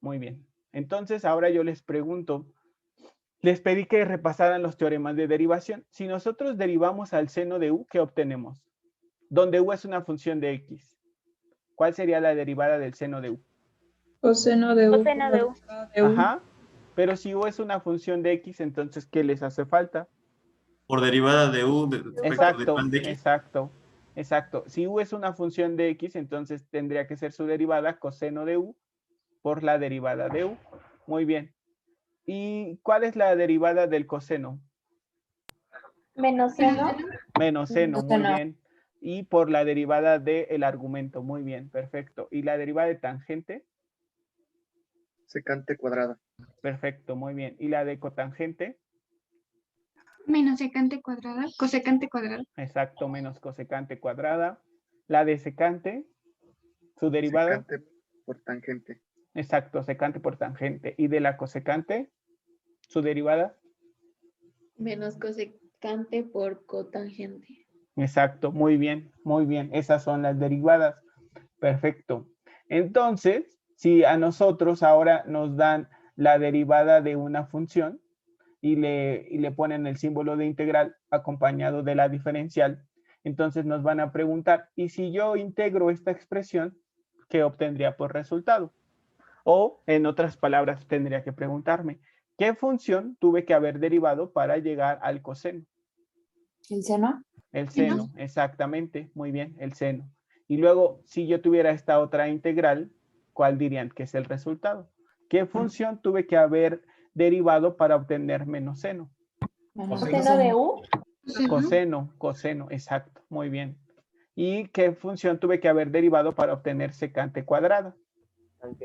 Muy bien. Entonces, ahora yo les pregunto, les pedí que repasaran los teoremas de derivación. Si nosotros derivamos al seno de u, ¿qué obtenemos? Donde u es una función de x. ¿Cuál sería la derivada del seno de u? Coseno de U por Coseno la de U. derivada de U. Ajá. Pero si u es una función de x, entonces, ¿qué les hace falta? Por derivada de u respecto de Exacto, cuál de x. exacto, exacto. Si u es una función de x, entonces tendría que ser su derivada coseno de u por la derivada de u. Muy bien. ¿Y cuál es la derivada del coseno? Menos seno. Menos seno, muy Coseno. bien. Y por la derivada del argumento, muy bien, perfecto. ¿Y la derivada de tangente? Secante cuadrada. Perfecto, muy bien. ¿Y la de cotangente? Menos secante cuadrada, cosecante cuadrada. Exacto, menos cosecante cuadrada. ¿La de secante? ¿Su derivada? Secante por tangente. Exacto, secante por tangente. ¿Y de la cosecante? ¿Su derivada? Menos cosecante por cotangente. Exacto, muy bien, muy bien. Esas son las derivadas. Perfecto. Entonces, si a nosotros ahora nos dan la derivada de una función y le ponen el símbolo de integral acompañado de la diferencial, entonces nos van a preguntar, ¿y si yo integro esta expresión, qué obtendría por resultado? O, en otras palabras, tendría que preguntarme, ¿qué función tuve que haber derivado para llegar al coseno? ¿El seno? El seno, exactamente, muy bien, el seno. Y luego, si yo tuviera esta otra integral, ¿cuál dirían que es el resultado? ¿Qué función tuve que haber derivado para obtener menos seno? Coseno de U. Coseno, coseno, exacto, muy bien. ¿Y qué función tuve que haber derivado para obtener secante cuadrada?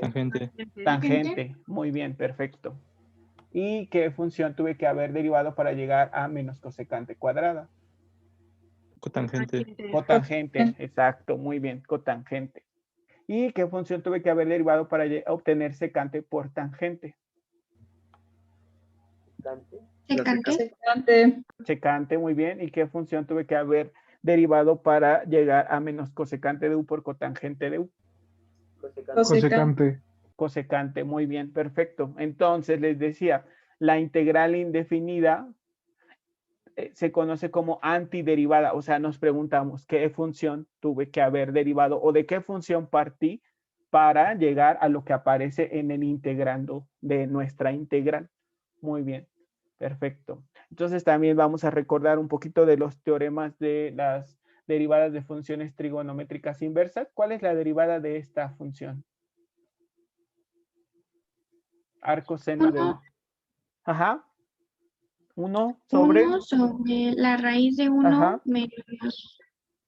Tangente. Tangente, muy bien, perfecto. ¿Y qué función tuve que haber derivado para llegar a menos cosecante cuadrada? Cotangente. Cotangente, exacto, muy bien, cotangente. ¿Y qué función tuve que haber derivado para obtener secante por tangente? Secante. Secante. Secante, muy bien. ¿Y qué función tuve que haber derivado para llegar a menos cosecante de u por cotangente de u? Cosecante. Cosecante, muy bien, perfecto. Entonces les decía, la integral indefinida se conoce como antiderivada, o sea, nos preguntamos qué función tuve que haber derivado o de qué función partí para llegar a lo que aparece en el integrando de nuestra integral. Muy bien, perfecto. Entonces también vamos a recordar un poquito de los teoremas de las derivadas de funciones trigonométricas inversas. ¿Cuál es la derivada de esta función? Arco seno de u. Ajá. 1 sobre. 1 sobre la raíz de 1 Ajá. menos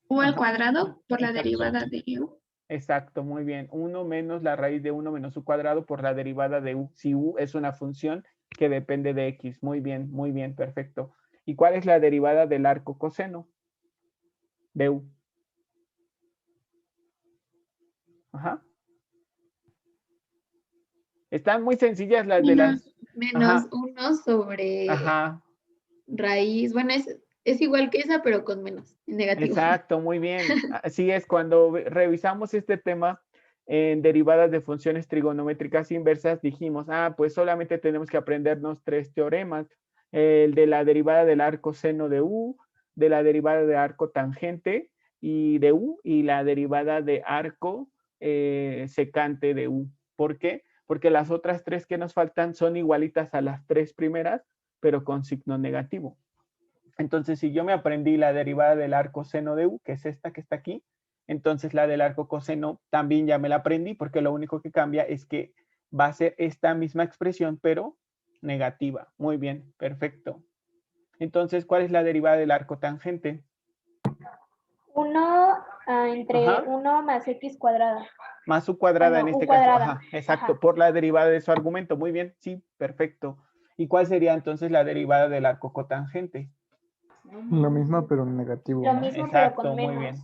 U al Ajá. cuadrado por la Exacto. derivada de U. Exacto, muy bien. 1 menos la raíz de 1 menos u cuadrado por la derivada de u. Si u es una función que depende de x. Muy bien, perfecto. ¿Y cuál es la derivada del arco coseno de u? Ajá. Están muy sencillas las de las... Menos Ajá. 1 sobre Ajá. raíz. Bueno, es igual que esa, pero con menos, negativo. Exacto, muy bien. Así es, cuando revisamos este tema en derivadas de funciones trigonométricas inversas, dijimos, pues solamente tenemos que aprendernos 3 teoremas, el de la derivada del arco seno de u, de la derivada de arco tangente y de u, y la derivada de arco secante de u. ¿Por qué? Porque las otras 3 que nos faltan son igualitas a las 3 primeras, pero con signo negativo. Entonces, si yo me aprendí la derivada del arco seno de u, que es esta que está aquí, entonces la del arco coseno también ya me la aprendí, porque lo único que cambia es que va a ser esta misma expresión, pero negativa. Muy bien, perfecto. Entonces, ¿cuál es la derivada del arco tangente? 1 entre Ajá. 1 más x cuadrada. Más u cuadrada Bueno, en este u caso. cuadrada. Ajá, exacto, Ajá. por la derivada de su argumento. Muy bien, sí, perfecto. ¿Y cuál sería entonces la derivada del arco cotangente? Lo mismo, pero negativo. Lo ¿no? mismo, pero Exacto, con muy menos. bien.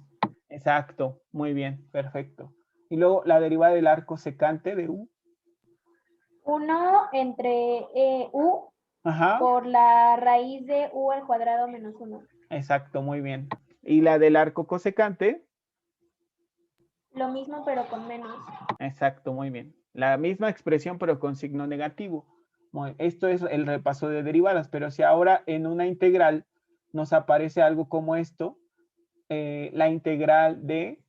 Exacto, muy bien, perfecto. Y luego la derivada del arco secante de u. 1 entre u Ajá, por la raíz de u al cuadrado menos 1. exacto, muy bien. Y la del arco cosecante. Lo mismo, pero con menos. Exacto, muy bien. La misma expresión, pero con signo negativo. Esto es el repaso de derivadas, pero si ahora en una integral nos aparece algo como esto, la integral de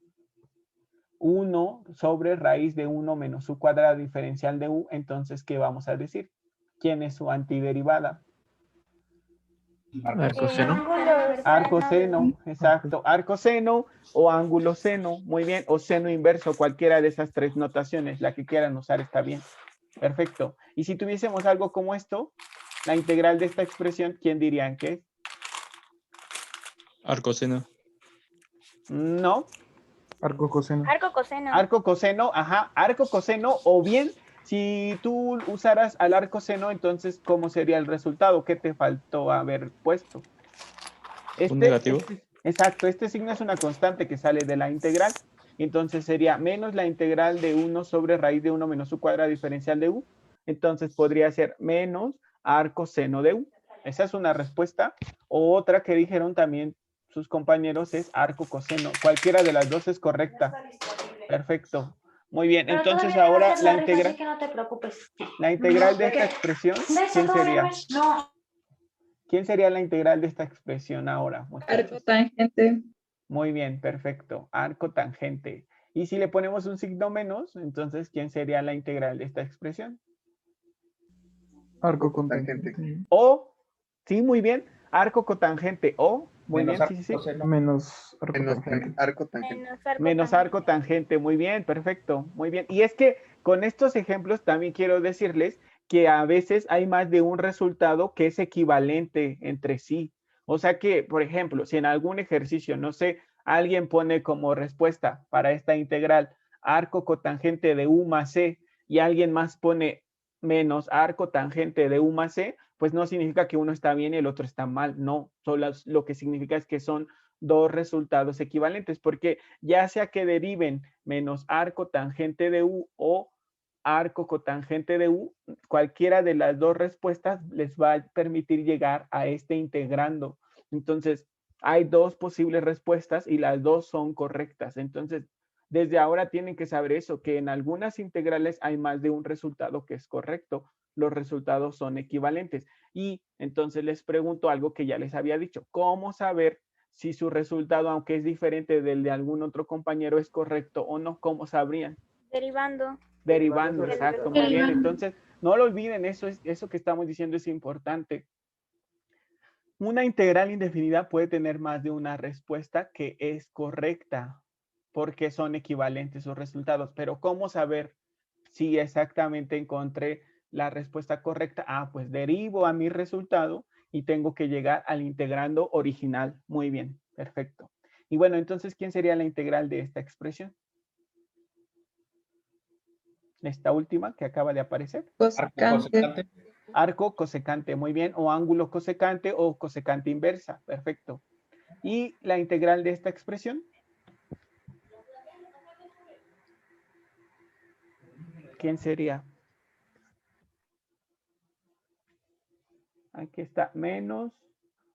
1 sobre raíz de 1 menos u cuadrado diferencial de u, entonces, ¿qué vamos a decir? ¿Quién es su antiderivada? Arcoseno. Arcoseno, exacto. Arcoseno o ángulo seno, muy bien. O seno inverso, cualquiera de esas tres notaciones, la que quieran usar está bien. Perfecto. Y si tuviésemos algo como esto, la integral de esta expresión, ¿quién dirían que es? Arcoseno. No. Arco coseno. Arco coseno. Arco coseno, ajá. Arco coseno, o bien, si tú usaras al arco seno, entonces, ¿cómo sería el resultado? ¿Qué te faltó haber puesto? Un negativo. Exacto, este signo es una constante que sale de la integral. Entonces sería menos la integral de 1 sobre raíz de 1 menos u cuadrado diferencial de u. Entonces podría ser menos arco seno de u. Esa es una respuesta. O otra que dijeron también sus compañeros es arco coseno. Cualquiera de las dos es correcta. Perfecto. Muy bien. Pero entonces todavía no ahora haces la rifa, integral. así que no te preocupes. La integral de ¿Por qué? esta expresión, Eso ¿quién todavía sería? no es- No. ¿Quién sería la integral de esta expresión ahora, muchachos? Arco tangente. Muy bien, perfecto. Arco tangente. Y si le ponemos un signo menos, entonces, ¿quién sería la integral de esta expresión? Arco con tangente. O, sí, muy bien. Arco cotangente. O, muy bien, sí, sí, sí. Menos arco tangente. Arco tangente. Menos arco tangente. Muy bien, perfecto. Muy bien. Y es que con estos ejemplos también quiero decirles que a veces hay más de un resultado que es equivalente entre sí. O sea que, por ejemplo, si en algún ejercicio, no sé, alguien pone como respuesta para esta integral arco cotangente de u más c y alguien más pone menos arco tangente de u más c, pues no significa que uno está bien y el otro está mal. No, solo lo que significa es que son dos resultados equivalentes, porque ya sea que deriven menos arco tangente de u o arco cotangente de u, cualquiera de las dos respuestas les va a permitir llegar a este integrando. Entonces, hay dos posibles respuestas y las dos son correctas. Entonces, desde ahora tienen que saber eso, que en algunas integrales hay más de un resultado que es correcto. Los resultados son equivalentes. Y entonces les pregunto algo que ya les había dicho. ¿Cómo saber si su resultado, aunque es diferente del de algún otro compañero, es correcto o no? ¿Cómo sabrían? Derivando. Derivando, exacto, muy bien. Derivando. Entonces, no lo olviden, eso que estamos diciendo es importante. Una integral indefinida puede tener más de una respuesta que es correcta, porque son equivalentes sus resultados. Pero ¿cómo saber si exactamente encontré la respuesta correcta? Ah, pues derivo a mi resultado y tengo que llegar al integrando original. Muy bien, perfecto. Y bueno, entonces, ¿quién sería la integral de esta expresión? Esta última que acaba de aparecer. Cosecante. Arco cosecante, muy bien. O ángulo cosecante o cosecante inversa. Perfecto. ¿Y la integral de esta expresión? ¿Quién sería? Aquí está, menos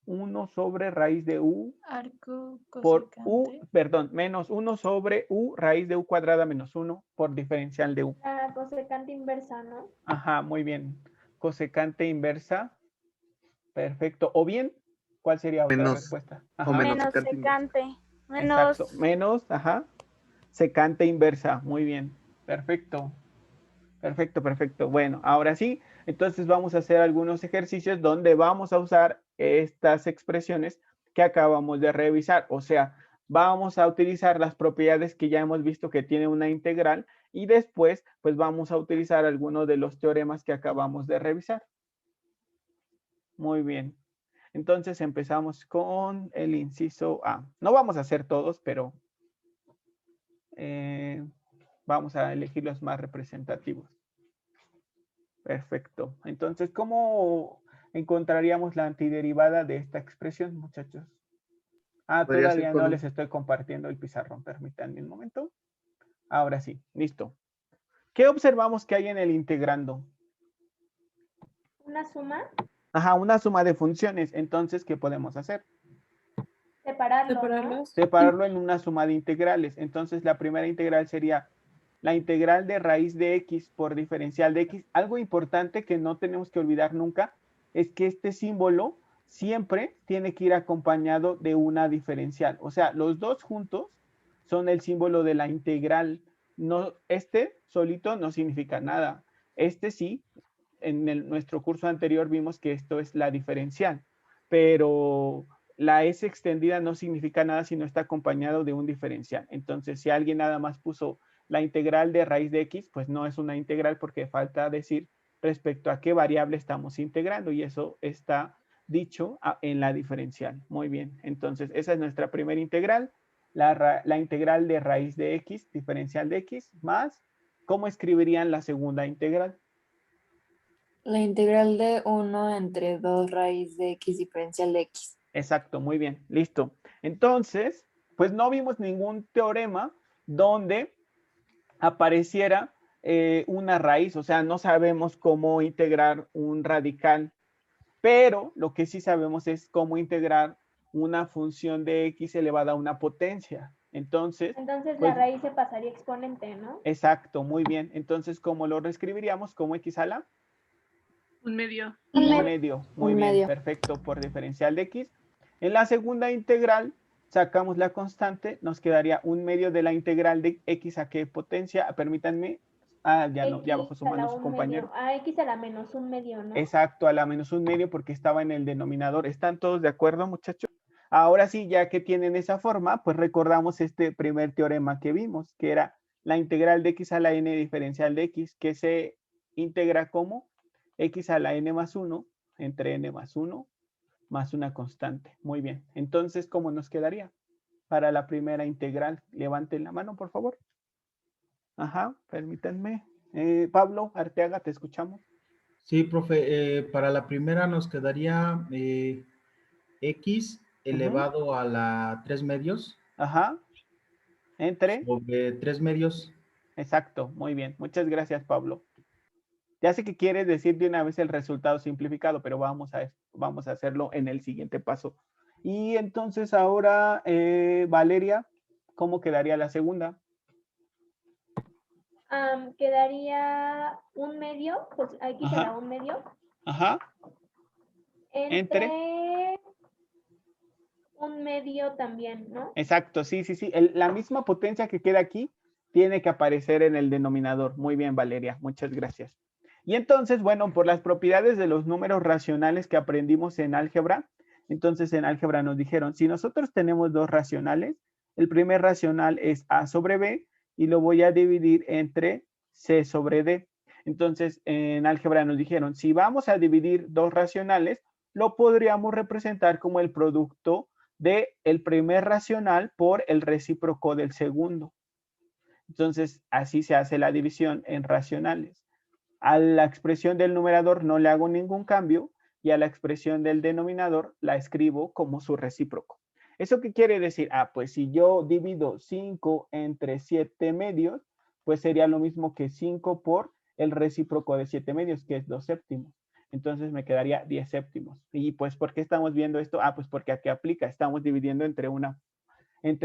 1 sobre raíz de u Arco por cosecante. u, perdón, menos 1 sobre u raíz de u cuadrada menos 1 por diferencial de u. La cosecante inversa, ¿no? Ajá, muy bien. Cosecante inversa. Perfecto. O bien, ¿cuál sería otra Menos, respuesta? o Ajá. menos Menos secante inversa. secante. Exacto. Menos, ajá. Secante inversa. Muy bien. Perfecto. Perfecto, perfecto. Bueno, ahora sí, entonces vamos a hacer algunos ejercicios donde vamos a usar estas expresiones que acabamos de revisar. O sea, vamos a utilizar las propiedades que ya hemos visto que tiene una integral y después, pues vamos a utilizar algunos de los teoremas que acabamos de revisar. Muy bien. Entonces empezamos con el inciso A. No vamos a hacer todos, pero vamos a elegir los más representativos. Perfecto. Entonces, ¿cómo encontraríamos la antiderivada de esta expresión, muchachos? Ah, Podría ser todavía con no un- les estoy compartiendo el pizarrón. Permítanme un momento. Ahora sí, listo. ¿Qué observamos que hay en el integrando? Una suma. Ajá, una suma de funciones. Entonces, ¿qué podemos hacer? Se separarlo, ¿no? Separarlos. separarlo en una suma de integrales. Entonces, la primera integral sería la integral de raíz de x por diferencial de x. Algo importante que no tenemos que olvidar nunca es que este símbolo siempre tiene que ir acompañado de una diferencial. O sea, los dos juntos son el símbolo de la integral. No, este solito no significa nada. Este sí, en nuestro curso anterior vimos que esto es la diferencial, pero la S extendida no significa nada si no está acompañado de un diferencial. Entonces, si alguien nada más puso la integral de raíz de x, pues no es una integral porque falta decir respecto a qué variable estamos integrando y eso está dicho en la diferencial. Muy bien, entonces esa es nuestra primera integral, la integral de raíz de x, diferencial de x, más, ¿cómo escribirían la segunda integral? La integral de 1 entre 2 raíz de x diferencial de x. Exacto, muy bien, listo. Entonces, pues no vimos ningún teorema donde apareciera una raíz, o sea, no sabemos cómo integrar un radical, pero lo que sí sabemos es cómo integrar una función de x elevada a una potencia. Entonces, Entonces pues, la raíz se pasaría a exponente, ¿no? exacto, muy bien. Entonces, ¿cómo lo reescribiríamos? ¿Como x a la? Un medio. Un medio. Muy Un bien, medio. perfecto, por diferencial de x. En la segunda integral, sacamos la constante, nos quedaría un medio de la integral de x a qué potencia. Permítanme. Ah, ya no, ya bajó su mano su compañero. A x a la menos un medio, ¿no? Exacto, a la menos un medio porque estaba en el denominador. ¿Están todos de acuerdo, muchachos? Ahora sí, ya que tienen esa forma, pues recordamos este primer teorema que vimos, que era la integral de x a la n diferencial de x, que se integra como x a la n más 1 entre n más 1 más una constante. Muy bien. Entonces, ¿cómo nos quedaría? Para la primera integral, levanten la mano, por favor. Ajá, permítanme. Pablo Arteaga, te escuchamos. Sí, profe, para la primera nos quedaría x elevado a la 3 medios Ajá. Entre. sobre 3 medios. Exacto, muy bien. Muchas gracias, Pablo. Ya sé que quieres decir de una vez el resultado simplificado, pero vamos a hacerlo en el siguiente paso. Y entonces ahora, Valeria, ¿cómo quedaría la segunda? Quedaría un medio, pues aquí Ajá. será un medio, Ajá. entre un medio también, ¿no? Exacto, sí, sí, sí. La misma potencia que queda aquí tiene que aparecer en el denominador. Muy bien, Valeria, muchas gracias. Y entonces, bueno, por las propiedades de los números racionales que aprendimos en álgebra, entonces en álgebra nos dijeron, si nosotros tenemos dos racionales, el primer racional es a sobre b y lo voy a dividir entre c sobre d. Entonces, en álgebra nos dijeron, si vamos a dividir dos racionales, lo podríamos representar como el producto del primer racional por el recíproco del segundo. Entonces, así se hace la división en racionales. A la expresión del numerador no le hago ningún cambio y a la expresión del denominador la escribo como su recíproco. ¿Eso qué quiere decir? Ah, pues si yo divido 5 entre 7 medios, pues sería lo mismo que 5 por el recíproco de 7 medios, que es 2 séptimos. Entonces me quedaría 10 séptimos. ¿Y pues por qué estamos viendo esto? Ah, pues porque aquí aplica. Estamos dividiendo entre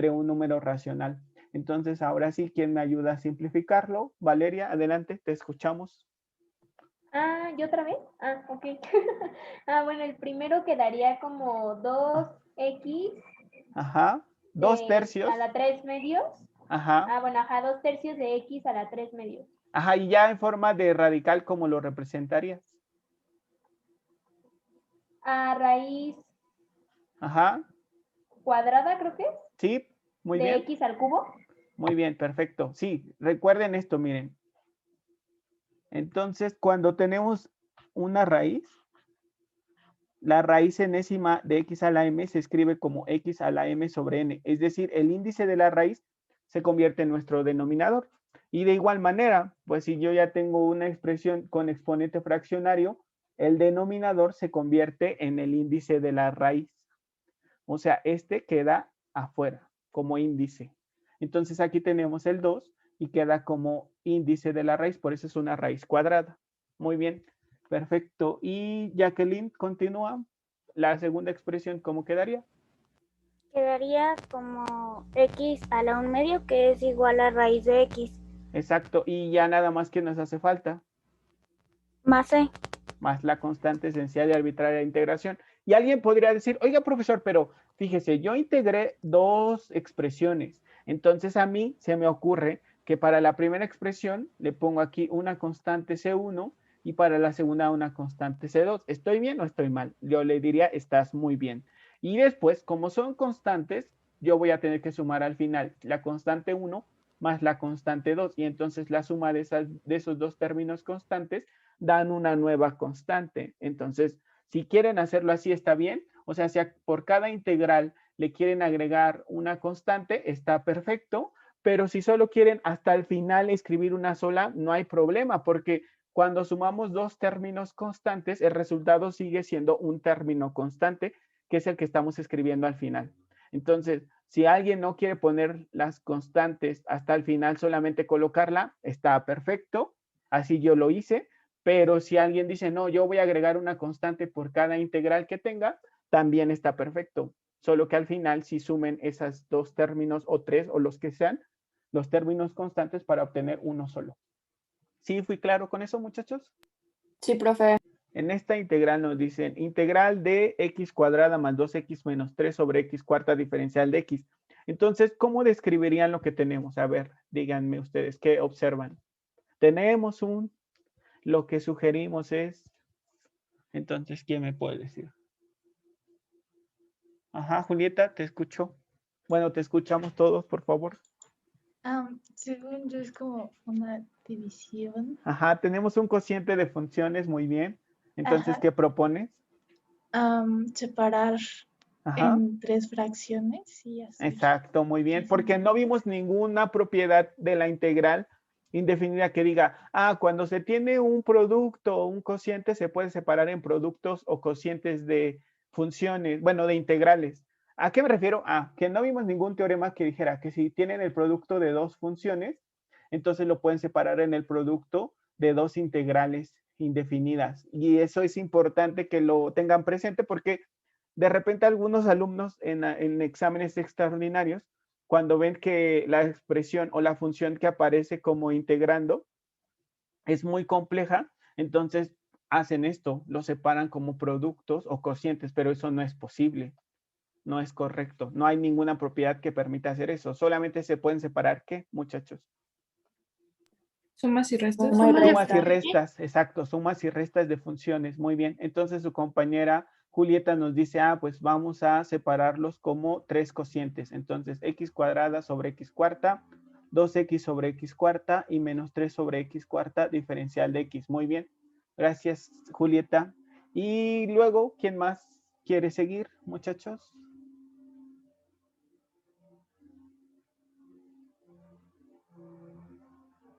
un número racional. Entonces, ahora sí, ¿quién me ayuda a simplificarlo? Valeria, adelante, te escuchamos. ¿Y otra vez? Ok. Bueno, el primero quedaría como 2x. Ajá. 2 tercios. A la 3 medios. Ajá. Bueno, ajá, 2 tercios de x a la 3 medios. Ajá, y ya en forma de radical, ¿cómo lo representarías? A raíz. Ajá. Cuadrada, creo que es. Sí, muy de bien. X al cubo. Muy bien, perfecto. Sí, recuerden esto, miren. Entonces, cuando tenemos una raíz, la raíz enésima de x a la m se escribe como x a la m sobre n. Es decir, el índice de la raíz se convierte en nuestro denominador. Y de igual manera, pues si yo ya tengo una expresión con exponente fraccionario, el denominador se convierte en el índice de la raíz. O sea, este queda afuera como índice. Entonces aquí tenemos el 2 y queda como índice de la raíz, por eso es una raíz cuadrada. Muy bien, perfecto. Y Jacqueline, continúa. La segunda expresión, ¿cómo quedaría? Quedaría como x a la 1/2, que es igual a raíz de x, Exacto, y ya nada más que nos hace falta, más c. más la constante esencial y arbitraria de integración. Y alguien podría decir, oiga, profesor, pero fíjese, yo integré dos expresiones. Entonces a mí se me ocurre que para la primera expresión le pongo aquí una constante C1 y para la segunda una constante C2. ¿Estoy bien o estoy mal? Yo le diría, estás muy bien. Y después, como son constantes, yo voy a tener que sumar al final la constante 1 más la constante 2. Y entonces la suma de esos dos términos constantes dan una nueva constante. Entonces, si quieren hacerlo así, está bien. O sea, si por cada integral le quieren agregar una constante, está perfecto. Pero si solo quieren hasta el final escribir una sola, no hay problema, porque cuando sumamos dos términos constantes, el resultado sigue siendo un término constante, que es el que estamos escribiendo al final. Entonces, si alguien no quiere poner las constantes hasta el final, solamente colocarla, está perfecto. Así yo lo hice. Pero si alguien dice, no, yo voy a agregar una constante por cada integral que tenga, también está perfecto. Solo que al final sí sumen esos dos términos o tres o los que sean, los términos constantes para obtener uno solo. ¿Sí fui claro con eso, muchachos? Sí, profe. En esta integral nos dicen integral de x cuadrada más 2x menos 3 sobre x cuarta diferencial de x. Entonces, ¿cómo describirían lo que tenemos? A ver, díganme ustedes, ¿qué observan? Tenemos lo que sugerimos es, entonces, ¿quién me puede decir? Ajá, Julieta, te escucho. Bueno, te escuchamos todos, por favor. Según yo es como una división. Ajá, tenemos un cociente de funciones, muy bien. Entonces, Ajá. ¿qué propones? Separar Ajá. en 3 fracciones y así. Exacto, muy bien, porque no vimos ninguna propiedad de la integral indefinida que diga, cuando se tiene un producto o un cociente se puede separar en productos o cocientes de funciones, bueno, de integrales. ¿A qué me refiero? Que no vimos ningún teorema que dijera que si tienen el producto de dos funciones, entonces lo pueden separar en el producto de dos integrales indefinidas. Y eso es importante que lo tengan presente porque de repente algunos alumnos en exámenes extraordinarios, cuando ven que la expresión o la función que aparece como integrando es muy compleja, entonces hacen esto, lo separan como productos o cocientes, pero eso no es posible, no es correcto. No hay ninguna propiedad que permita hacer eso. Solamente se pueden separar, ¿qué, muchachos? Sumas y restas. Sumas y restas, exacto, sumas y restas de funciones. Muy bien. Entonces su compañera Julieta nos dice, pues vamos a separarlos como tres cocientes. Entonces, x cuadrada sobre x cuarta, 2x sobre x cuarta y menos 3 sobre x cuarta diferencial de x. Muy bien. Gracias, Julieta. Y luego, ¿quién más quiere seguir, muchachos?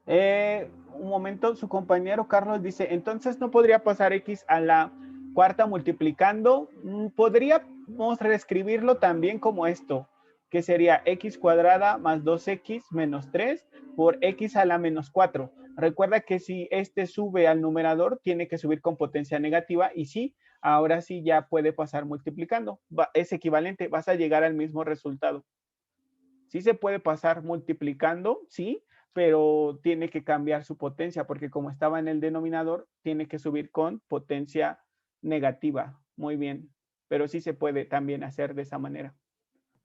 Un momento, su compañero Carlos dice, entonces no podría pasar x a la cuarta multiplicando. Podríamos reescribirlo también como esto, que sería x cuadrada más 2x menos 3 por x a la menos 4. Recuerda que si este sube al numerador, tiene que subir con potencia negativa y sí, ahora sí ya puede pasar multiplicando. Es equivalente, vas a llegar al mismo resultado. Sí se puede pasar multiplicando, sí, pero tiene que cambiar su potencia porque como estaba en el denominador, tiene que subir con potencia negativa. Muy bien, pero sí se puede también hacer de esa manera.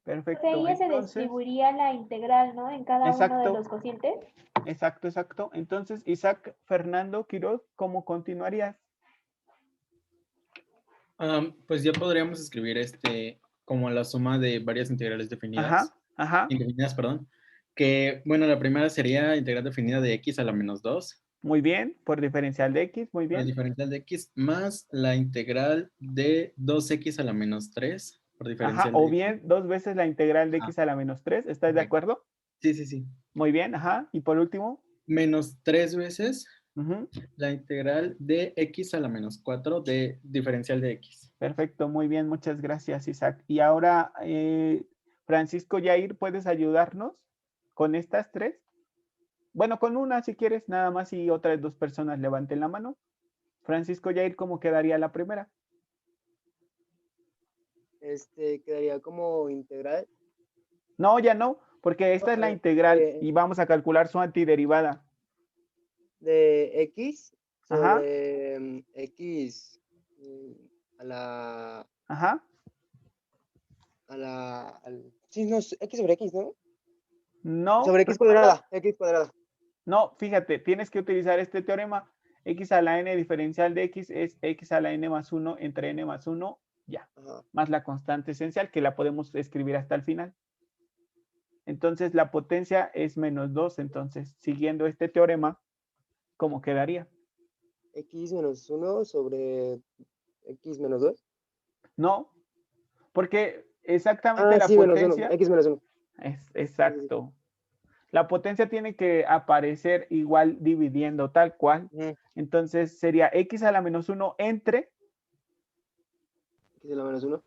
Perfecto. Ella se distribuiría la integral, ¿no? En cada uno de los cocientes. Exacto, exacto. Entonces, Isaac Fernando Quiroz, ¿cómo continuarías? Pues ya podríamos escribir como la suma de varias integrales definidas. Indefinidas, perdón. Que, bueno, la primera sería integral definida de x a la menos 2. Muy bien, por diferencial de x, muy bien. Por diferencial de x más la integral de 2x a la menos 3. Por diferencial o bien 2 veces la integral de x a la menos 3. ¿Estás de acuerdo? Sí, sí, sí. Muy bien, y por último. Menos 3 veces la integral de x a la menos 4 de diferencial de x. Perfecto, muy bien, muchas gracias, Isaac. Y ahora, Francisco Yair, ¿puedes ayudarnos con estas tres? Bueno, con una si quieres, nada más y otras dos personas levanten la mano. Francisco Yair, ¿cómo quedaría la primera? quedaría como integral. No, ya no, porque esta es la integral y vamos a calcular su antiderivada. De X Ajá. sobre X a la... Ajá. Sí, no, X sobre X, ¿no? No. Sobre X cuadrada, X cuadrada. No, fíjate, tienes que utilizar este teorema. X a la n diferencial de X es X a la n más 1 entre n más 1, ya. Ajá. Más la constante esencial, que la podemos escribir hasta el final. Entonces, la potencia es menos 2. Entonces, siguiendo este teorema, ¿cómo quedaría? X menos 1 sobre X menos 2. No, porque exactamente la sí, potencia... menos 1, X menos 1. Exacto. La potencia tiene que aparecer igual dividiendo tal cual. Entonces sería X a la menos 1 entre... X a la menos 1.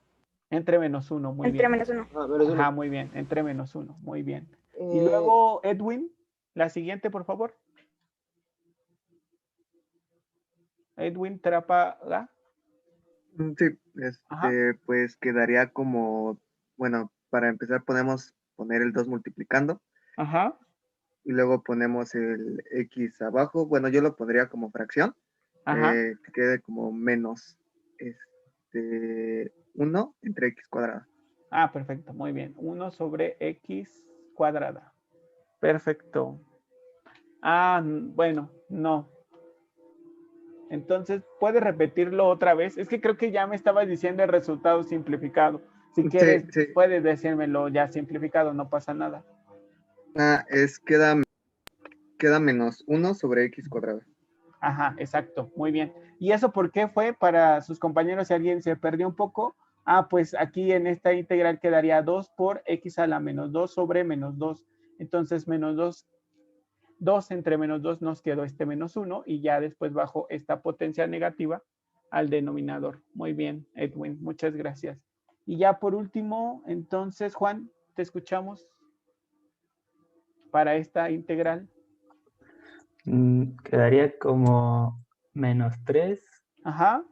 Entre menos 1, muy Entre bien. menos 1. Menos 1. Ajá, muy bien. Entre menos 1, muy bien. Y luego, Edwin, la siguiente, por favor. Edwin Trápaga. Sí, pues quedaría como, bueno, para empezar podemos poner el 2 multiplicando. Ajá. Y luego ponemos el X abajo. Bueno, yo lo pondría como fracción. Ajá. Que quede como menos 1 entre X cuadrada. Ah, perfecto, muy bien. 1 sobre X cuadrada. Perfecto. Ah, bueno, no. Entonces, ¿puedes repetirlo otra vez? Es que creo que ya me estabas diciendo el resultado simplificado. Si quieres, sí. puedes decírmelo ya simplificado, no pasa nada. Queda menos 1 sobre X cuadrada. Ajá, exacto, muy bien. ¿Y eso por qué fue para sus compañeros si alguien se perdió un poco? Ah, pues aquí en esta integral quedaría 2 por X a la menos 2 sobre menos 2. Entonces, menos 2 entre menos 2 nos quedó este menos 1 y ya después bajo esta potencia negativa al denominador. Muy bien, Edwin, muchas gracias. Y ya por último, entonces, Juan, te escuchamos para esta integral. Quedaría como menos 3 Ajá.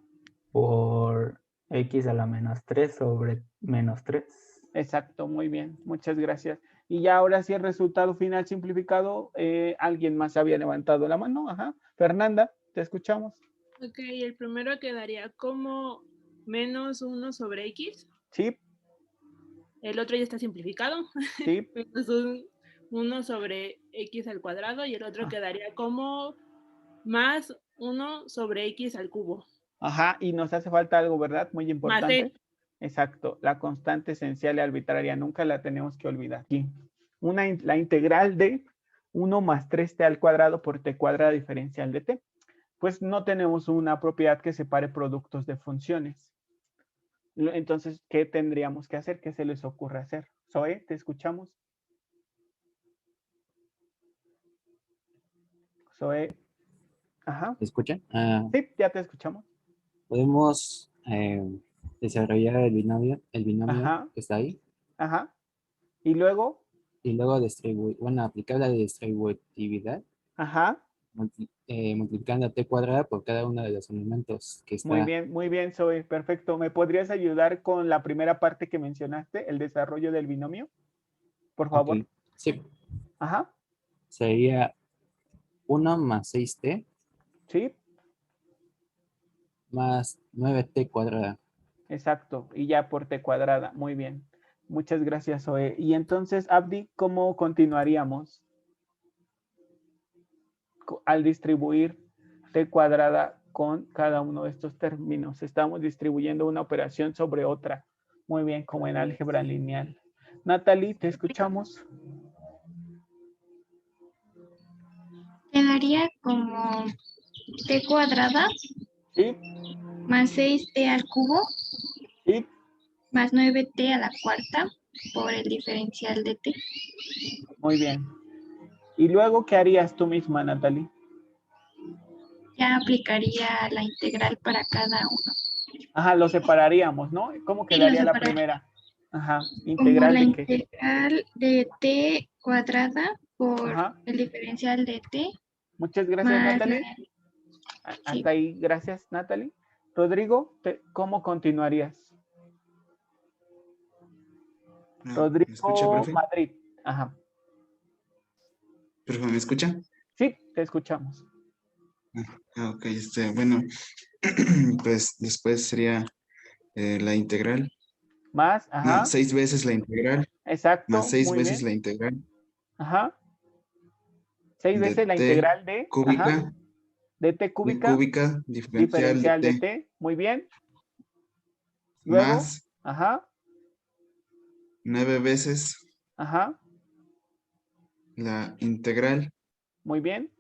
por X a la menos 3 sobre menos 3. Exacto, muy bien, muchas gracias. Y ya ahora sí el resultado final simplificado, alguien más había levantado la mano, ajá. Fernanda, te escuchamos. Ok, el primero quedaría como menos 1 sobre X. Sí. El otro ya está simplificado. Sí. Menos 1 sobre X al cuadrado y el otro quedaría como más 1 sobre X al cubo. Ajá, y nos hace falta algo, ¿verdad? Muy importante. Más Exacto, la constante esencial y arbitraria, nunca la tenemos que olvidar. Aquí, la integral de 1 más 3t al cuadrado por t cuadrada diferencial de t. Pues no tenemos una propiedad que separe productos de funciones. Entonces, ¿qué tendríamos que hacer? ¿Qué se les ocurre hacer? Zoe, ¿te escuchamos? Zoe. Ajá. ¿Me escuchan? Sí, ya te escuchamos. Podemos desarrollar el binomio Ajá. que está ahí. Ajá. ¿Y luego? Y luego aplicar la distributividad. Ajá. Multiplicando a t cuadrada por cada uno de los elementos que está. Muy bien, Zoe, perfecto. ¿Me podrías ayudar con la primera parte que mencionaste, el desarrollo del binomio? Por favor. Okay. Sí. Ajá. Sería 1 más 6t. Sí. Más 9t cuadrada. Exacto, y ya por t cuadrada. Muy bien. Muchas gracias, Zoe. Y entonces, Abdi, ¿cómo continuaríamos? Al distribuir t cuadrada con cada uno de estos términos. Estamos distribuyendo una operación sobre otra. Muy bien, como en álgebra lineal. Natalie, te escuchamos. Quedaría como t cuadrada. Sí. Más 6t al cubo. Sí. Más 9t a la cuarta por el diferencial de t. Muy bien. ¿Y luego qué harías tú misma, Natalie? Ya aplicaría la integral para cada uno. Ajá, lo separaríamos, ¿no? ¿Cómo quedaría la primera? Ajá, integral como la de qué? Integral de t cuadrada por el diferencial de t. Muchas gracias, Natalie. Hasta ahí, gracias, Natalie. Rodrigo, ¿cómo continuarías? Rodrigo ¿Me escucha, profe? Madrid. Ajá. Profe, ¿me escucha? Sí, te escuchamos. Ok, bueno, pues después sería la integral. Más, No, ajá. 6 veces la integral. Exacto, Más 6 muy veces bien. la integral. Ajá. 6 De veces la t integral de, cúbica. ajá, de t De cúbica, cúbica, diferencial de diferencial de t. t, muy bien. Luego, Más ajá, 9 veces ajá, la integral muy bien.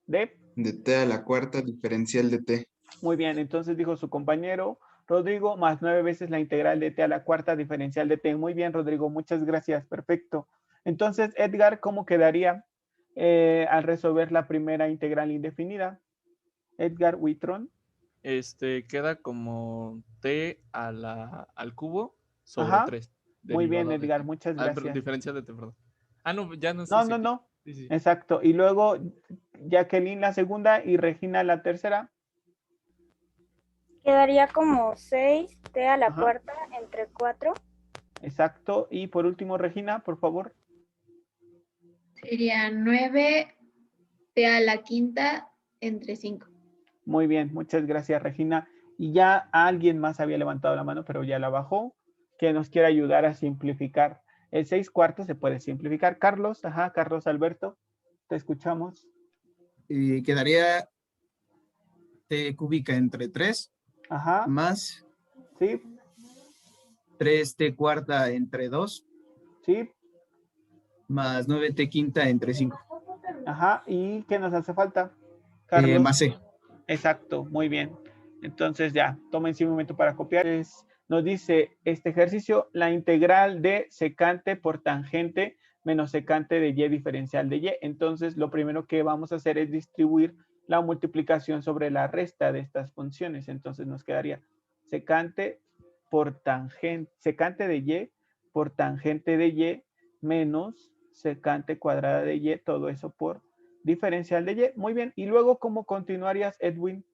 De, t a la cuarta diferencial de t. muy bien. Entonces dijo su compañero Rodrigo, más 9 veces la integral de t a la cuarta diferencial de t. Muy bien, Rodrigo, muchas gracias. Perfecto. Entonces, Edgar, ¿cómo quedaría al resolver la primera integral indefinida? Edgar Huitrón. Queda como t al cubo sobre Ajá. 3. Muy bien, derivada de Edgar, t. muchas Pero gracias. diferencial de t, perdón. No, ya no sé No, si no, aquí. no. Sí. Exacto. Y luego Jacqueline la segunda y Regina la tercera. Quedaría como 6t a la Ajá. cuarta entre 4. Exacto. Y por último, Regina, por favor. Sería 9t a la quinta entre 5. Muy bien, muchas gracias, Regina. Y ya alguien más había levantado la mano, pero ya la bajó, que nos quiere ayudar a simplificar. El 6/4 se puede simplificar. Carlos, ajá, Carlos Alberto, te escuchamos. Y quedaría t cúbica entre 3. Ajá. Más. Sí. 3t cuarta entre 2. Sí. Más 9t quinta entre 5. Ajá. ¿Y qué nos hace falta, Carlos? Más c. Exacto, muy bien. Entonces ya, tómense un momento para copiar. Nos dice este ejercicio, la integral de secante por tangente menos secante de y diferencial de y. Entonces, lo primero que vamos a hacer es distribuir la multiplicación sobre la resta de estas funciones. Entonces, nos quedaría secante por tangente, secante de y por tangente de y menos secante cuadrada de y, todo eso por diferencial de y. Muy bien. Y luego, ¿cómo continuarías, Edwin?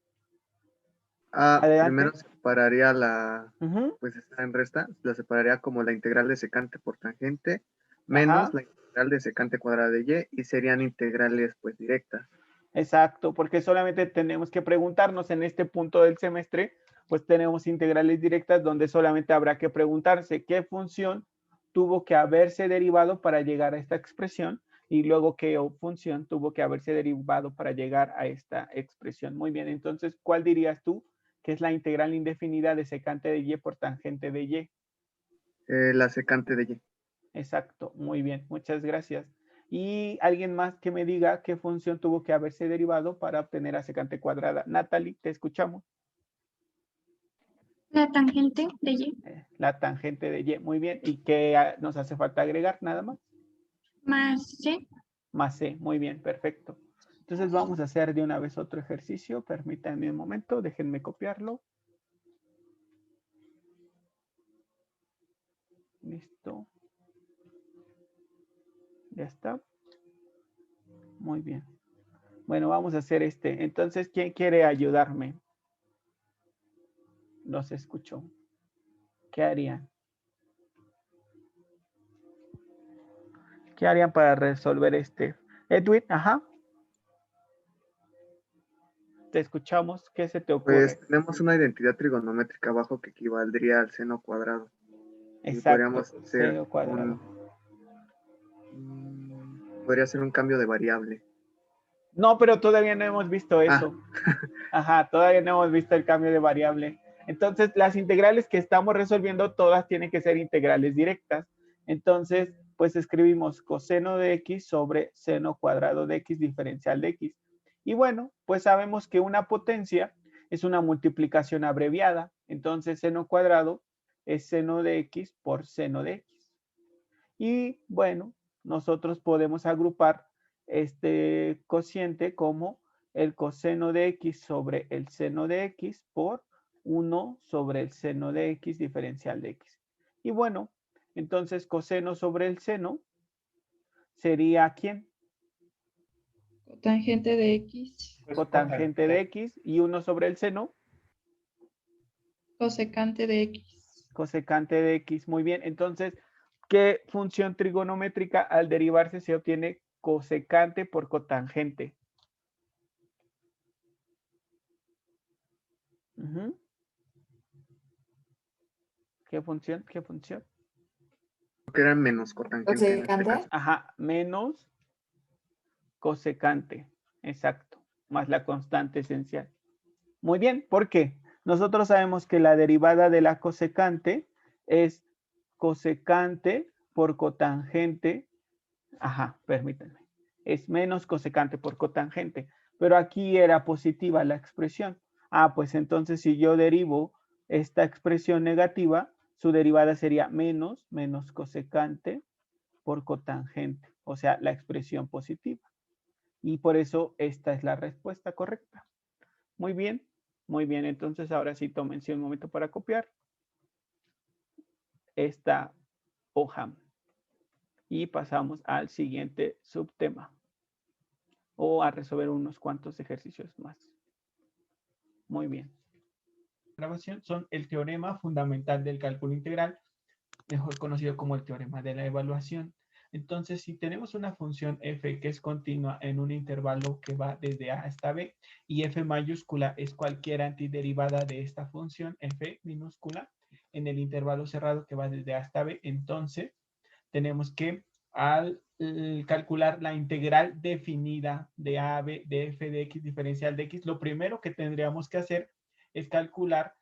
Adelante. Primero separaría pues está en resta, la separaría como la integral de secante por tangente menos la integral de secante cuadrada de y serían integrales pues directas. Exacto, porque solamente tenemos que preguntarnos en este punto del semestre, pues tenemos integrales directas donde solamente habrá que preguntarse qué función tuvo que haberse derivado para llegar a esta expresión y luego qué función tuvo que haberse derivado para llegar a esta expresión. Muy bien, entonces, ¿cuál dirías tú que es la integral indefinida de secante de y por tangente de y? La secante de y. Exacto, muy bien, muchas gracias. Y alguien más que me diga qué función tuvo que haberse derivado para obtener a secante cuadrada. Natalie, te escuchamos. La tangente de y. La tangente de y, muy bien. ¿Y qué nos hace falta agregar? Nada más. Más c. Más c, muy bien, perfecto. Entonces vamos a hacer de una vez otro ejercicio. Permítanme un momento, déjenme copiarlo. Listo. Ya está. Muy bien. Bueno, vamos a hacer este. Entonces, ¿quién quiere ayudarme? Los escucho. ¿Qué harían? ¿Qué harían para resolver este? Edwin, ajá. Te escuchamos. ¿Qué se te ocurre? Pues tenemos una identidad trigonométrica abajo que equivaldría al seno cuadrado. Exacto, y podríamos hacer seno cuadrado. Podría ser un cambio de variable. No, pero todavía no hemos visto eso. Ajá, todavía no hemos visto el cambio de variable. Entonces, las integrales que estamos resolviendo, todas tienen que ser integrales directas. Entonces, pues escribimos coseno de x sobre seno cuadrado de x diferencial de x. Y bueno, pues sabemos que una potencia es una multiplicación abreviada. Entonces, seno cuadrado es seno de x por seno de x. Y bueno, nosotros podemos agrupar este cociente como el coseno de x sobre el seno de x por 1 sobre el seno de x diferencial de x. Y bueno, entonces coseno sobre el seno sería ¿quién? Cotangente de x. Cotangente de x y 1 sobre el seno. Cosecante de x. Cosecante de x, muy bien. Entonces, ¿Qué función trigonométrica al derivarse se obtiene cosecante por cotangente? ¿Qué función? ¿Qué función? Que era menos cotangente. ¿Cosecante? Ajá, menos cosecante. Exacto. Más la constante esencial. Muy bien, ¿por qué? Nosotros sabemos que la derivada de la cosecante es cosecante por cotangente. Ajá, permítanme. Es menos cosecante por cotangente. Pero aquí era positiva la expresión. Ah, pues entonces si yo derivo esta expresión negativa, su derivada sería menos cosecante por cotangente. O sea, la expresión positiva. Y por eso esta es la respuesta correcta. Muy bien. Muy bien, entonces ahora sí tómense un momento para copiar esta hoja. Y pasamos al siguiente subtema. O a resolver unos cuantos ejercicios más. Muy bien. Grabación son el teorema fundamental del cálculo integral, mejor conocido como el teorema de la evaluación. Entonces, si tenemos una función f que es continua en un intervalo que va desde a hasta b, y f mayúscula es cualquier antiderivada de esta función, f minúscula, en el intervalo cerrado que va desde a hasta b, entonces tenemos que al calcular la integral definida de a a b de f de x diferencial de x, lo primero que tendríamos que hacer es calcular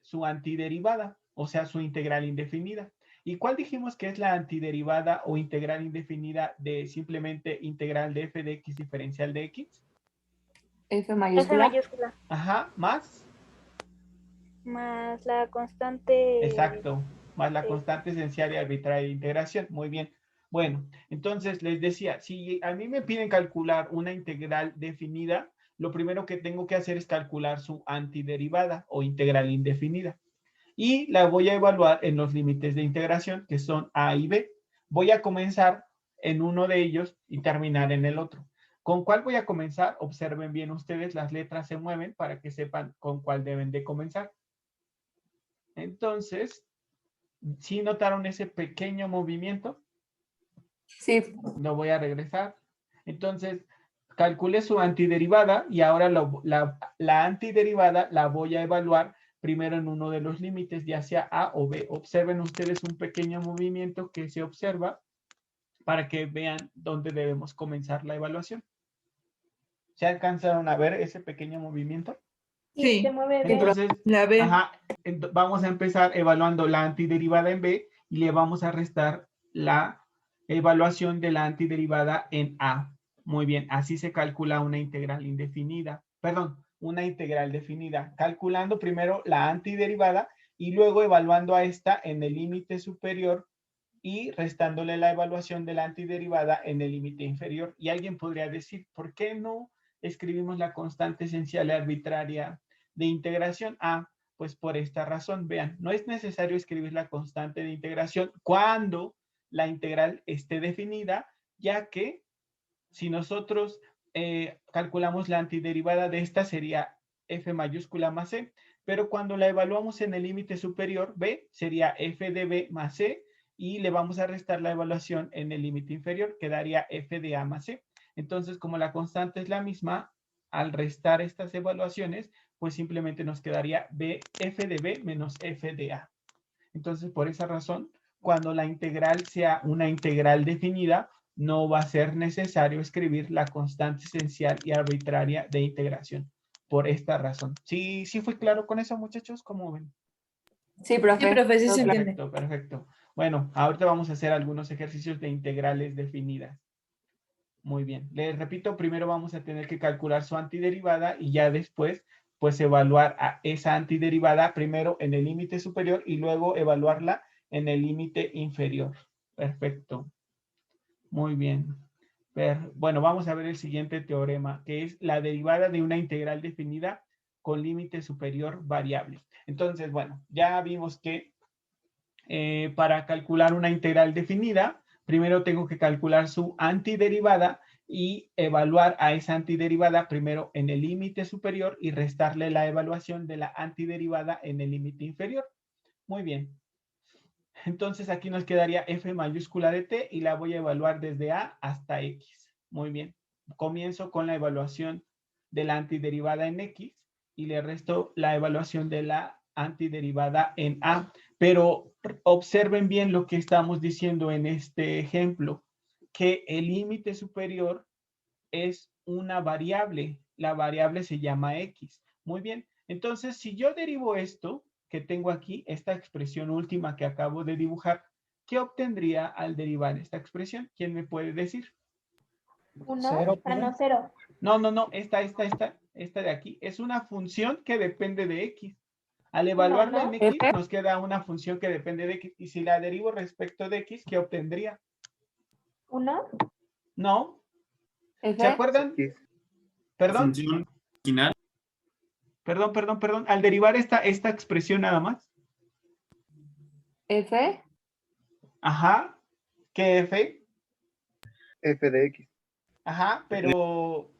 su antiderivada, o sea, su integral indefinida. ¿Y cuál dijimos que es la antiderivada o integral indefinida de simplemente integral de f de x diferencial de x? F mayúscula. F mayúscula. Ajá, más. Más la constante. Exacto, más la constante esencial y arbitraria de integración. Muy bien. Bueno, entonces les decía, si a mí me piden calcular una integral definida, lo primero que tengo que hacer es calcular su antiderivada o integral indefinida. Y la voy a evaluar en los límites de integración, que son a y b. Voy a comenzar en uno de ellos y terminar en el otro. ¿Con cuál voy a comenzar? Observen bien ustedes, las letras se mueven para que sepan con cuál deben de comenzar. Entonces, ¿sí notaron ese pequeño movimiento? Sí. Lo voy a regresar. Entonces, calculé su antiderivada y ahora la antiderivada la voy a evaluar primero en uno de los límites, ya sea A o B. Observen ustedes un pequeño movimiento que se observa para que vean dónde debemos comenzar la evaluación. ¿Se alcanzaron a ver ese pequeño movimiento? Sí, se mueve B. Entonces, la B. Ajá, vamos a empezar evaluando la antiderivada en B y le vamos a restar la evaluación de la antiderivada en A. Muy bien, así se calcula una integral indefinida. Perdón, una integral definida. Calculando primero la antiderivada y luego evaluando a esta en el límite superior y restándole la evaluación de la antiderivada en el límite inferior. Y alguien podría decir, ¿por qué no escribimos la constante esencial y arbitraria de integración? Ah, pues por esta razón. Vean, no es necesario escribir la constante de integración cuando la integral esté definida, ya que si nosotros calculamos la antiderivada de esta sería f mayúscula más c, pero cuando la evaluamos en el límite superior, b, sería f de b más c, y le vamos a restar la evaluación en el límite inferior, quedaría f de a más c. Entonces, como la constante es la misma, al restar estas evaluaciones, pues simplemente nos quedaría b, f de b menos f de a. Entonces, por esa razón, cuando la integral sea una integral definida, no va a ser necesario escribir la constante esencial y arbitraria de integración. Por esta razón. ¿Sí fue claro con eso, muchachos? ¿Cómo ven? Sí, profe. Sí, profe, sí se entiende. Perfecto, perfecto. Bueno, ahorita vamos a hacer algunos ejercicios de integrales definidas. Muy bien. Les repito, primero vamos a tener que calcular su antiderivada y ya después, pues evaluar a esa antiderivada primero en el límite superior y luego evaluarla en el límite inferior. Perfecto. Muy bien. Bueno, vamos a ver el siguiente teorema, que es la derivada de una integral definida con límite superior variable. Entonces, bueno, ya vimos que para calcular una integral definida, primero tengo que calcular su antiderivada y evaluar a esa antiderivada primero en el límite superior y restarle la evaluación de la antiderivada en el límite inferior. Muy bien. Entonces aquí nos quedaría f mayúscula de t y la voy a evaluar desde a hasta x. Muy bien. Comienzo con la evaluación de la antiderivada en x y le resto la evaluación de la antiderivada en a. Pero observen bien lo que estamos diciendo en este ejemplo, que el límite superior es una variable. La variable se llama x. Muy bien. Entonces, si yo derivo esto que tengo aquí, esta expresión última que acabo de dibujar, ¿qué obtendría al derivar esta expresión? ¿Quién me puede decir? 1, no, 0. No, esta de aquí. Es una función que depende de x. Al evaluarla en x, nos queda una función que depende de x. Y si la derivo respecto de x, ¿qué obtendría? 1. No. ¿F? ¿Se acuerdan? ¿Perdón? Función final. Perdón. Al derivar esta expresión nada más. ¿F? Ajá. ¿Qué f? F de x. Ajá, pero